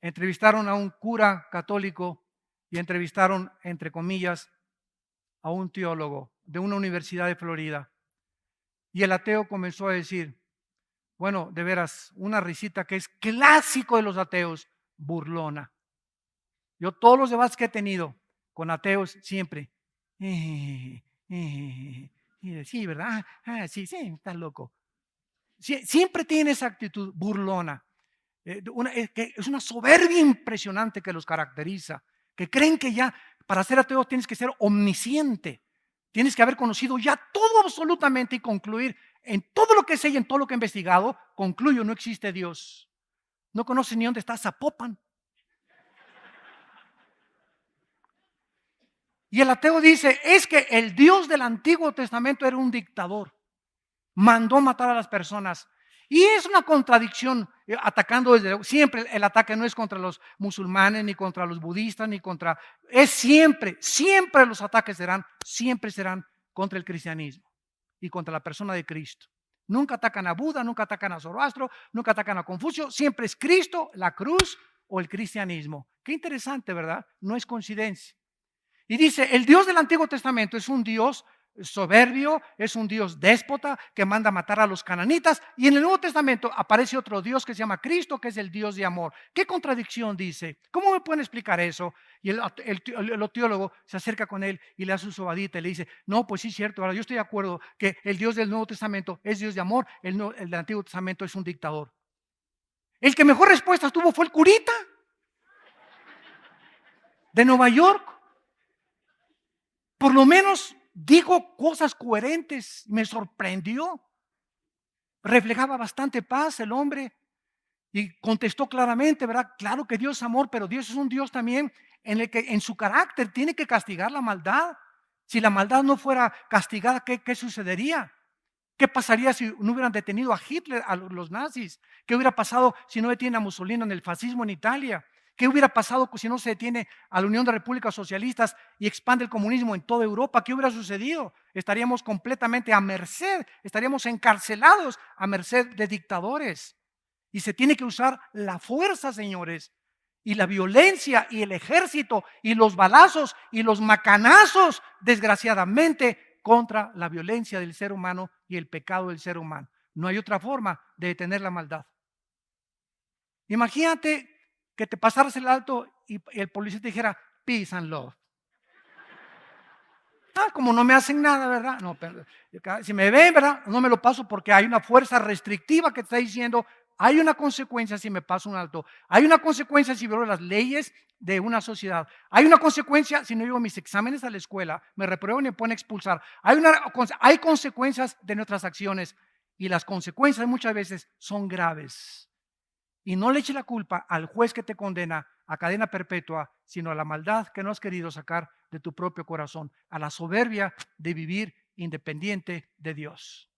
entrevistaron a un cura católico y entrevistaron, entre comillas, a un teólogo de una universidad de Florida. Y el ateo comenzó a decir, bueno, de veras, una risita que es clásico de los ateos, burlona. Yo todos los debates que he tenido con ateos siempre, sí, ¿verdad? Sí, estás loco. Siempre tiene esa actitud burlona. Que es una soberbia impresionante que los caracteriza, que creen que ya para ser ateo tienes que ser omnisciente, tienes que haber conocido ya todo absolutamente y concluir en todo lo que sé y en todo lo que he investigado, concluyo, no existe Dios. No conoces ni dónde está Zapopan. Y el ateo dice, es que el Dios del Antiguo Testamento era un dictador, mandó matar a las personas. Y es una contradicción, atacando desde siempre. El ataque no es contra los musulmanes, ni contra los budistas, ni contra, es siempre los ataques siempre serán contra el cristianismo y contra la persona de Cristo. Nunca atacan a Buda, nunca atacan a Zoroastro, nunca atacan a Confucio, siempre es Cristo, la cruz o el cristianismo. Qué interesante, ¿verdad? No es coincidencia. Y dice, el Dios del Antiguo Testamento es un Dios soberbio, es un Dios déspota que manda matar a los cananitas, y en el Nuevo Testamento aparece otro Dios que se llama Cristo, que es el Dios de amor. ¿Qué contradicción dice? ¿Cómo me pueden explicar eso? Y el teólogo se acerca con él y le hace su sobadita y le dice, no, pues sí es cierto, ahora yo estoy de acuerdo que el Dios del Nuevo Testamento es Dios de amor, el del Antiguo Testamento es un dictador. El que mejor respuesta tuvo fue el curita de Nueva York. Por lo menos dijo cosas coherentes, me sorprendió. Reflejaba bastante paz el hombre y contestó claramente, ¿verdad? Claro que Dios es amor, pero Dios es un Dios también en el que en su carácter tiene que castigar la maldad. Si la maldad no fuera castigada, ¿qué sucedería? ¿Qué pasaría si no hubieran detenido a Hitler, a los nazis? ¿Qué hubiera pasado si no detienen a Mussolini en el fascismo en Italia? ¿Qué hubiera pasado si no se detiene a la Unión de Repúblicas Socialistas y expande el comunismo en toda Europa? ¿Qué hubiera sucedido? Estaríamos completamente a merced, estaríamos encarcelados a merced de dictadores. Y se tiene que usar la fuerza, señores, y la violencia y el ejército y los balazos y los macanazos, desgraciadamente, contra la violencia del ser humano y el pecado del ser humano. No hay otra forma de detener la maldad. Imagínate que te pasaras el alto y el policía te dijera peace and love. Como no me hacen nada, ¿verdad? No, pero si me ven, ¿verdad? No me lo paso porque hay una fuerza restrictiva que está diciendo, hay una consecuencia si me paso un alto, hay una consecuencia si violo las leyes de una sociedad, hay una consecuencia si no llevo mis exámenes a la escuela, me reprueban y me pueden expulsar, hay consecuencias de nuestras acciones y las consecuencias muchas veces son graves. Y no le eche la culpa al juez que te condena a cadena perpetua, sino a la maldad que no has querido sacar de tu propio corazón, a la soberbia de vivir independiente de Dios.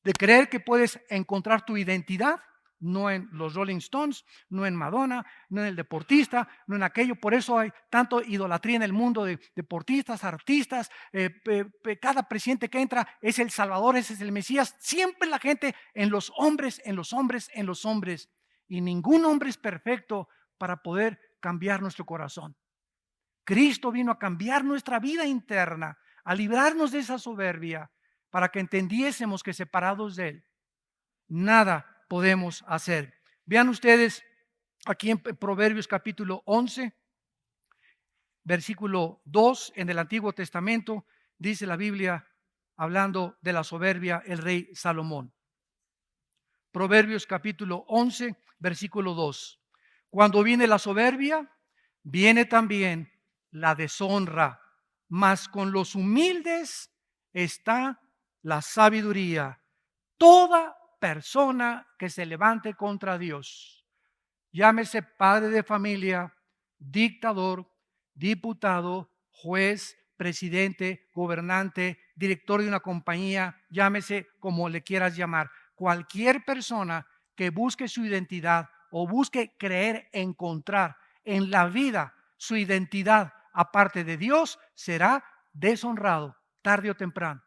De creer que puedes encontrar tu identidad, no en los Rolling Stones, no en Madonna, no en el deportista, no en aquello. Por eso hay tanto idolatría en el mundo de deportistas, artistas. Cada presidente que entra es el Salvador, ese es el Mesías. Siempre la gente en los hombres, en los hombres, en los hombres. Y ningún hombre es perfecto para poder cambiar nuestro corazón. Cristo vino a cambiar nuestra vida interna, a librarnos de esa soberbia, para que entendiésemos que separados de Él, nada podemos hacer. Vean ustedes aquí en Proverbios capítulo 11, versículo 2, en el Antiguo Testamento, dice la Biblia, hablando de la soberbia, el rey Salomón. Proverbios capítulo 11, versículo 2. Cuando viene la soberbia, viene también la deshonra, mas con los humildes está la sabiduría. Toda persona que se levante contra Dios, llámese padre de familia, dictador, diputado, juez, presidente, gobernante, director de una compañía, llámese como le quieras llamar, cualquier persona que busque su identidad o busque creer, encontrar en la vida su identidad aparte de Dios, será deshonrado tarde o temprano,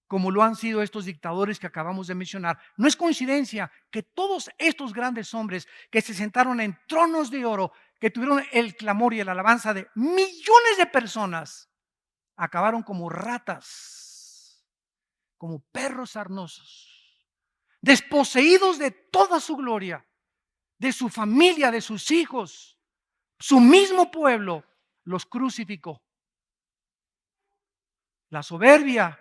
como lo han sido estos dictadores que acabamos de mencionar. No es coincidencia que todos estos grandes hombres que se sentaron en tronos de oro, que tuvieron el clamor y la alabanza de millones de personas, acabaron como ratas, como perros sarnosos, desposeídos de toda su gloria, de su familia, de sus hijos. Su mismo pueblo los crucificó. La soberbia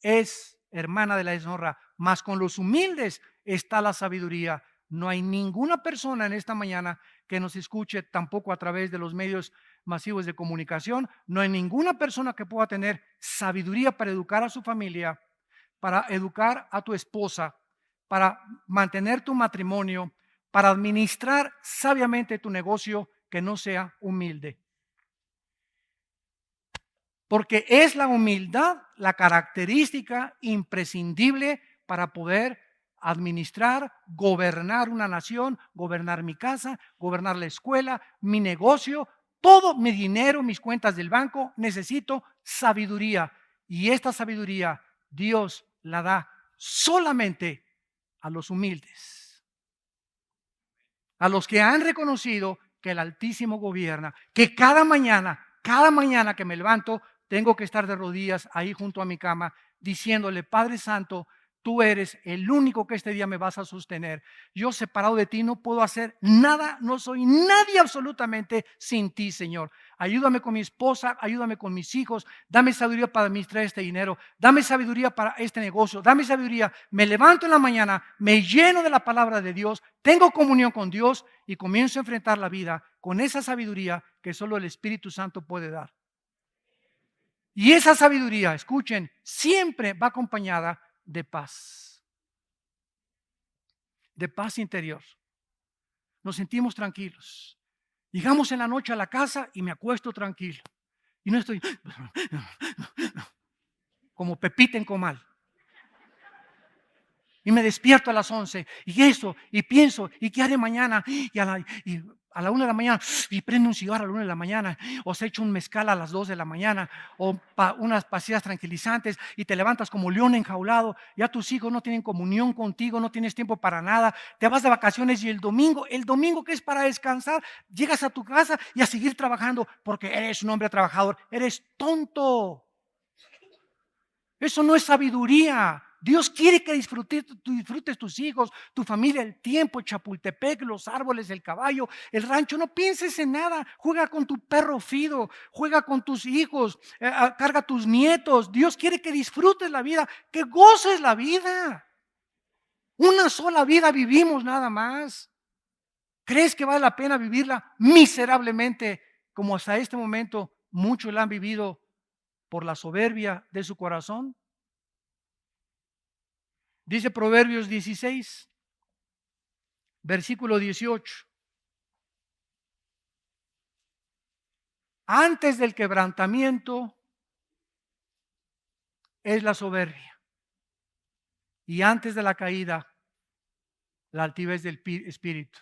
es hermana de la deshonra, mas con los humildes está la sabiduría. No hay ninguna persona en esta mañana que nos escuche, tampoco a través de los medios masivos de comunicación. No hay ninguna persona que pueda tener sabiduría para educar a su familia, para educar a tu esposa, para mantener tu matrimonio, para administrar sabiamente tu negocio, que no sea humilde. Porque es la humildad la característica imprescindible para poder administrar, gobernar una nación, gobernar mi casa, gobernar la escuela, mi negocio, todo mi dinero, mis cuentas del banco. Necesito sabiduría. Y esta sabiduría Dios la da solamente a los humildes, a los que han reconocido que el Altísimo gobierna, que cada mañana que me levanto, tengo que estar de rodillas ahí junto a mi cama diciéndole: Padre Santo, tú eres el único que este día me vas a sostener. Yo separado de ti no puedo hacer nada, no soy nadie absolutamente sin ti, Señor. Ayúdame con mi esposa, ayúdame con mis hijos, dame sabiduría para administrar este dinero, dame sabiduría para este negocio, dame sabiduría. Me levanto en la mañana, me lleno de la palabra de Dios, tengo comunión con Dios y comienzo a enfrentar la vida con esa sabiduría que solo el Espíritu Santo puede dar. Y esa sabiduría, escuchen, siempre va acompañada de paz interior. Nos sentimos tranquilos. Llegamos en la noche a la casa y me acuesto tranquilo. Y no estoy como Pepita en comal. y me despierto a las 11 y eso, y pienso, ¿y qué haré mañana? Y a la 1 de la mañana, y prendo un cigarro a la 1 de la mañana, o se echa un mezcal a las 2 de la mañana, o unas pastillas tranquilizantes, y te levantas como león enjaulado. Ya tus hijos no tienen comunión contigo, no tienes tiempo para nada, te vas de vacaciones y el domingo que es para descansar, llegas a tu casa y a seguir trabajando porque eres un hombre trabajador. Eres tonto. Eso no es sabiduría. Dios quiere que disfrutes tus hijos, tu familia, el tiempo, Chapultepec, los árboles, el caballo, el rancho. No pienses en nada. Juega con tu perro Fido, juega con tus hijos, carga a tus nietos. Dios quiere que disfrutes la vida, que goces la vida. Una sola vida vivimos nada más. ¿Crees que vale la pena vivirla miserablemente como hasta este momento muchos la han vivido por la soberbia de su corazón? Dice Proverbios 16, versículo 18. Antes del quebrantamiento es la soberbia, y antes de la caída, la altivez del espíritu.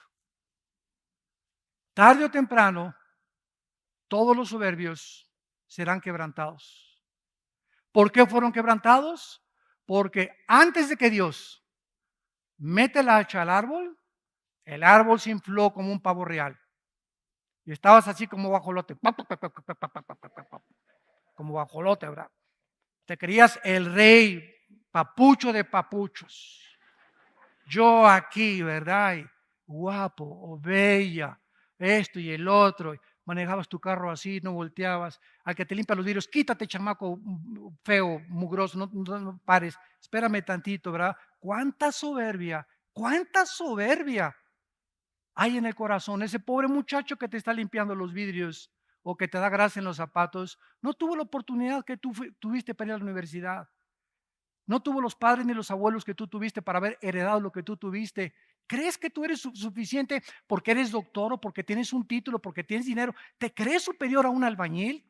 Tarde o temprano, todos los soberbios serán quebrantados. ¿Por qué fueron quebrantados? Porque antes de que Dios mete la hacha al árbol, el árbol se infló como un pavo real. Y estabas así como guajolote. Como guajolote, ¿verdad? Te creías el rey, papucho de papuchos. Yo aquí, ¿verdad? Y guapo o bella, esto y el otro. Manejabas tu carro así, no volteabas. Al que te limpia los vidrios, quítate, chamaco feo, mugroso, no pares. Espérame tantito, ¿verdad? ¿Cuánta soberbia hay en el corazón? Ese pobre muchacho que te está limpiando los vidrios o que te da grasa en los zapatos, no tuvo la oportunidad que tú tuviste para ir a la universidad. No tuvo los padres ni los abuelos que tú tuviste para haber heredado lo que tú tuviste. ¿Crees que tú eres suficiente porque eres doctor o porque tienes un título, porque tienes dinero? ¿Te crees superior a un albañil,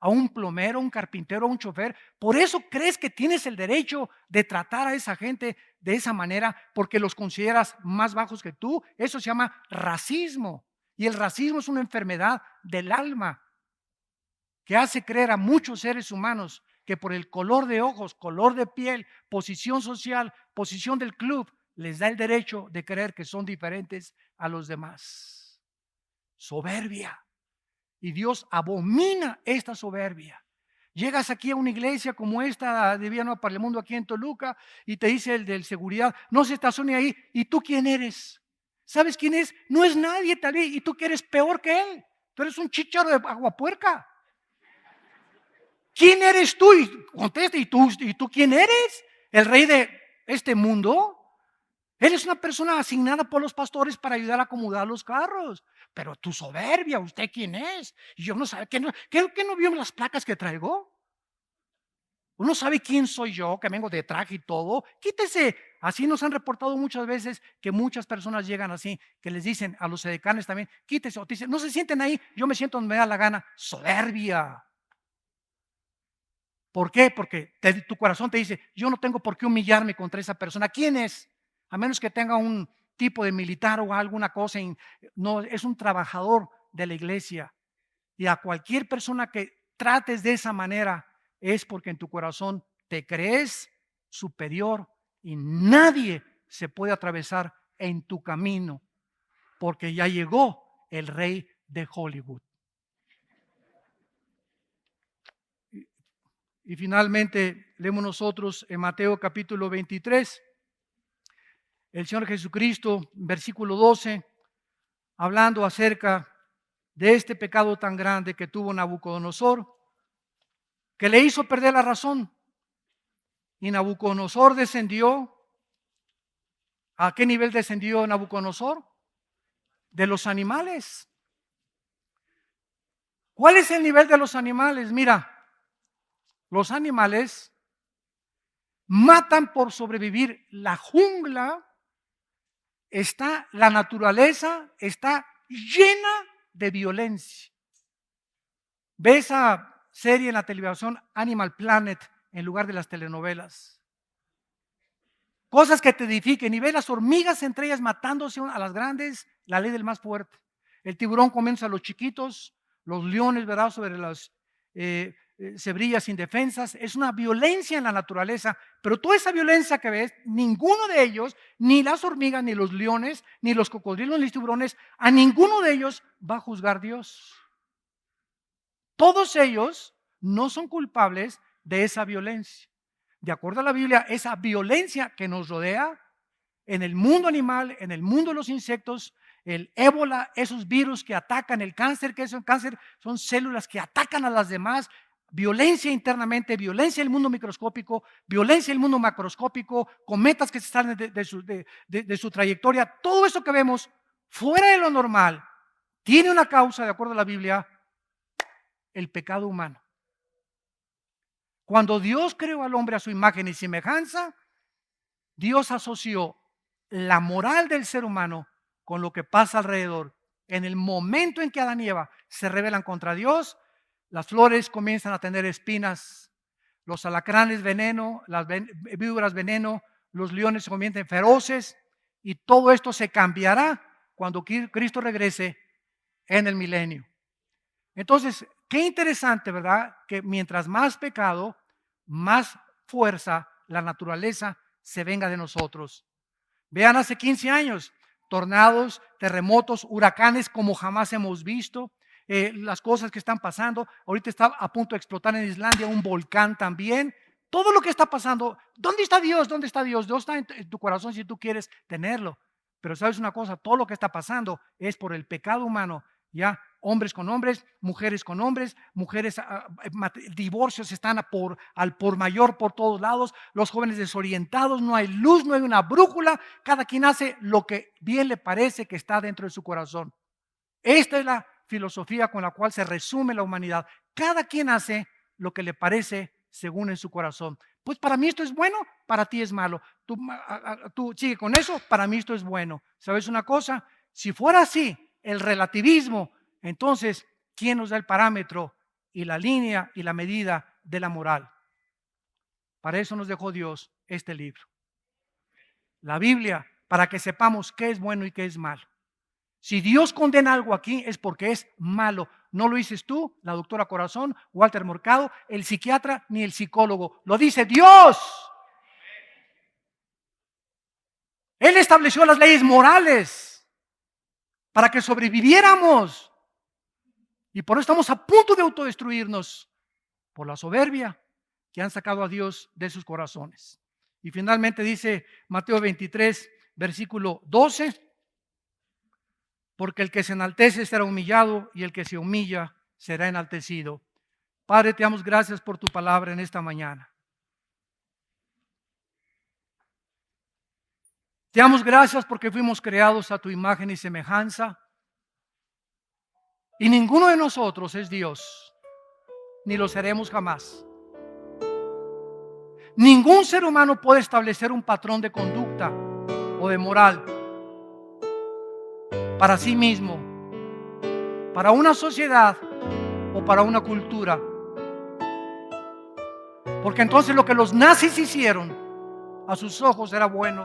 a un plomero, a un carpintero, a un chofer? ¿Por eso crees que tienes el derecho de tratar a esa gente de esa manera porque los consideras más bajos que tú? Eso se llama racismo. Y el racismo es una enfermedad del alma que hace creer a muchos seres humanos que por el color de ojos, color de piel, posición social, posición del club, les da el derecho de creer que son diferentes a los demás. Soberbia. Y Dios abomina esta soberbia. Llegas aquí a una iglesia como esta de Vía para el Mundo aquí en Toluca y te dice el del seguridad, no se estacione ahí. ¿Y tú quién eres? ¿Sabes quién es? No es nadie tal vez. ¿Y tú que eres peor que él? Tú eres un chícharo de aguapuerca. ¿Quién eres tú? Y contesta, ¿y tú quién eres? ¿El rey de este mundo? Eres una persona asignada por los pastores para ayudar a acomodar los carros. Pero tu soberbia, ¿usted quién es? Y yo no sabe, ¿qué no vio las placas que traigo? Uno sabe quién soy yo, que vengo de traje y todo. Quítese. Así nos han reportado muchas veces que muchas personas llegan así, que les dicen a los edecanes también, quítese. O te dicen, no se sienten ahí, yo me siento donde me da la gana. Soberbia. ¿Por qué? Porque tu corazón te dice, yo no tengo por qué humillarme contra esa persona. ¿Quién es? A menos que tenga un tipo de militar o alguna cosa. No, es un trabajador de la iglesia. Y a cualquier persona que trates de esa manera es porque en tu corazón te crees superior y nadie se puede atravesar en tu camino porque ya llegó el rey de Hollywood. Y finalmente leemos nosotros en Mateo capítulo 23, el Señor Jesucristo, versículo 12, hablando acerca de este pecado tan grande que tuvo Nabucodonosor, que le hizo perder la razón. Y Nabucodonosor descendió. ¿A qué nivel descendió Nabucodonosor? De los animales. ¿Cuál es el nivel de los animales? Mira, los animales matan por sobrevivir. La jungla la naturaleza está llena de violencia. Ve esa serie en la televisión Animal Planet en lugar de las telenovelas. cosas que te edifiquen, y ves las hormigas entre ellas matándose a las grandes, la ley del más fuerte. El tiburón comienza a los chiquitos, los leones, ¿verdad?, sobre las cebrillas indefensas. Es una violencia en la naturaleza, pero toda esa violencia que ves, ninguno de ellos, ni las hormigas, ni los leones, ni los cocodrilos, ni los tiburones, a ninguno de ellos va a juzgar Dios. Todos ellos no son culpables de esa violencia. De acuerdo a la Biblia, esa violencia que nos rodea en el mundo animal, en el mundo de los insectos, el ébola, esos virus que atacan el cáncer, que es un cáncer, son células que atacan a las demás, violencia internamente, violencia en el mundo microscópico, violencia en el mundo macroscópico, cometas que se salen de su trayectoria, todo eso que vemos fuera de lo normal tiene una causa, de acuerdo a la Biblia, el pecado humano. Cuando Dios creó al hombre a su imagen y semejanza, Dios asoció la moral del ser humano con lo que pasa alrededor. En el momento en que Adán y Eva se rebelan contra Dios, las flores comienzan a tener espinas, los alacranes veneno, las víboras veneno, los leones se convierten feroces, y todo esto se cambiará cuando Cristo regrese en el milenio. Entonces, qué interesante, ¿verdad?, que mientras más pecado, más fuerza la naturaleza se venga de nosotros. Vean, hace 15 años, tornados, terremotos, huracanes como jamás hemos visto, las cosas que están pasando. Ahorita está a punto de explotar en Islandia un volcán también. Todo lo que está pasando, ¿dónde está Dios? ¿Dónde está Dios? Dios está en tu corazón si tú quieres tenerlo. Pero sabes una cosa, todo lo que está pasando es por el pecado humano. Ya, hombres con hombres, mujeres, divorcios están al por mayor por todos lados, los jóvenes desorientados, no hay luz, no hay una brújula, cada quien hace lo que bien le parece que está dentro de su corazón. Esta es la filosofía con la cual se resume la humanidad. Cada quien hace lo que le parece según en su corazón. Pues para mí esto es bueno, para ti es malo. Tú sigue con eso, para mí esto es bueno. ¿Sabes una cosa? Si fuera así, el relativismo, entonces, ¿quién nos da el parámetro y la línea y la medida de la moral? Para eso nos dejó Dios este libro. La Biblia, para que sepamos qué es bueno y qué es malo. Si Dios condena algo aquí es porque es malo. No lo dices tú, la doctora Corazón, Walter Mercado, el psiquiatra, ni el psicólogo. Lo dice Dios. Él estableció las leyes morales para que sobreviviéramos. Y por eso estamos a punto de autodestruirnos por la soberbia que han sacado a Dios de sus corazones. Y finalmente dice Mateo 23, versículo 12, porque el que se enaltece será humillado y el que se humilla será enaltecido. Padre, te damos gracias por tu palabra en esta mañana. Te damos gracias porque fuimos creados a tu imagen y semejanza. Y ninguno de nosotros es Dios, ni lo seremos jamás. Ningún ser humano puede establecer un patrón de conducta o de moral para sí mismo, para una sociedad o para una cultura. Porque entonces lo que los nazis hicieron a sus ojos era bueno.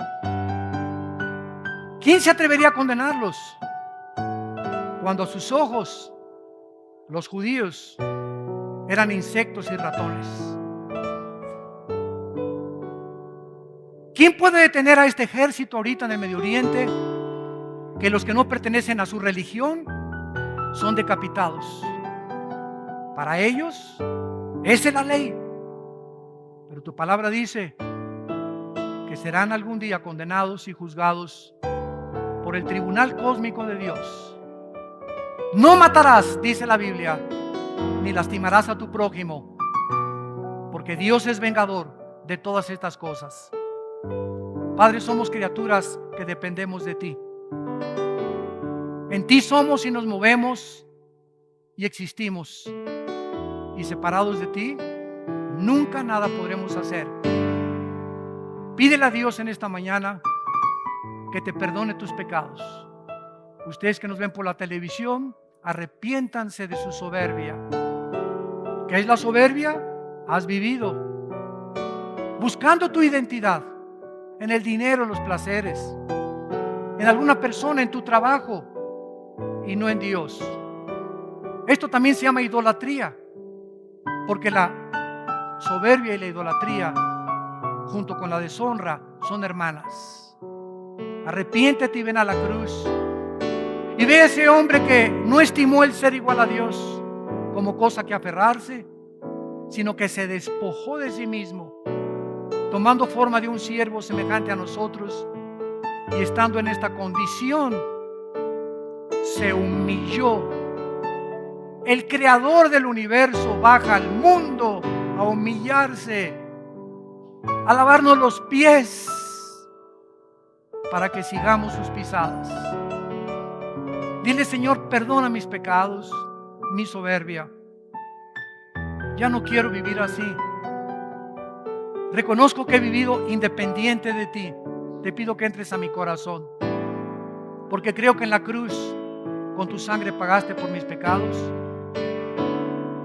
¿Quién se atrevería a condenarlos? Cuando a sus ojos los judíos eran insectos y ratones. ¿Quién puede detener a este ejército ahorita en el Medio Oriente? Que los que no pertenecen a su religión son decapitados. Para ellos, esa es la ley. Pero tu palabra dice que serán algún día condenados y juzgados por el tribunal cósmico de Dios. No matarás, dice la Biblia, ni lastimarás a tu prójimo, porque Dios es vengador de todas estas cosas. Padre, somos criaturas que dependemos de ti. En ti somos y nos movemos y existimos. Y separados de ti, nunca nada podremos hacer. Pídele a Dios en esta mañana que te perdone tus pecados. Ustedes que nos ven por la televisión, arrepiéntanse de su soberbia. ¿Qué es la soberbia? Has vivido buscando tu identidad en el dinero, los placeres, en alguna persona, en tu trabajo y no en Dios. Esto también se llama idolatría, porque la soberbia y la idolatría, junto con la deshonra, son hermanas. Arrepiéntete y ven a la cruz. Y ve a ese hombre que no estimó el ser igual a Dios como cosa que aferrarse, sino que se despojó de sí mismo, tomando forma de un siervo semejante a nosotros, y estando en esta condición, se humilló. El creador del universo baja al mundo a humillarse, a lavarnos los pies para que sigamos sus pisadas. Dile: Señor, perdona mis pecados, mi soberbia. Ya no quiero vivir así. Reconozco que he vivido independiente de ti. Te pido que entres a mi corazón, porque creo que en la cruz con tu sangre pagaste por mis pecados,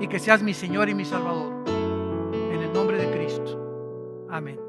y que seas mi Señor y mi Salvador. En el nombre de Cristo. Amén.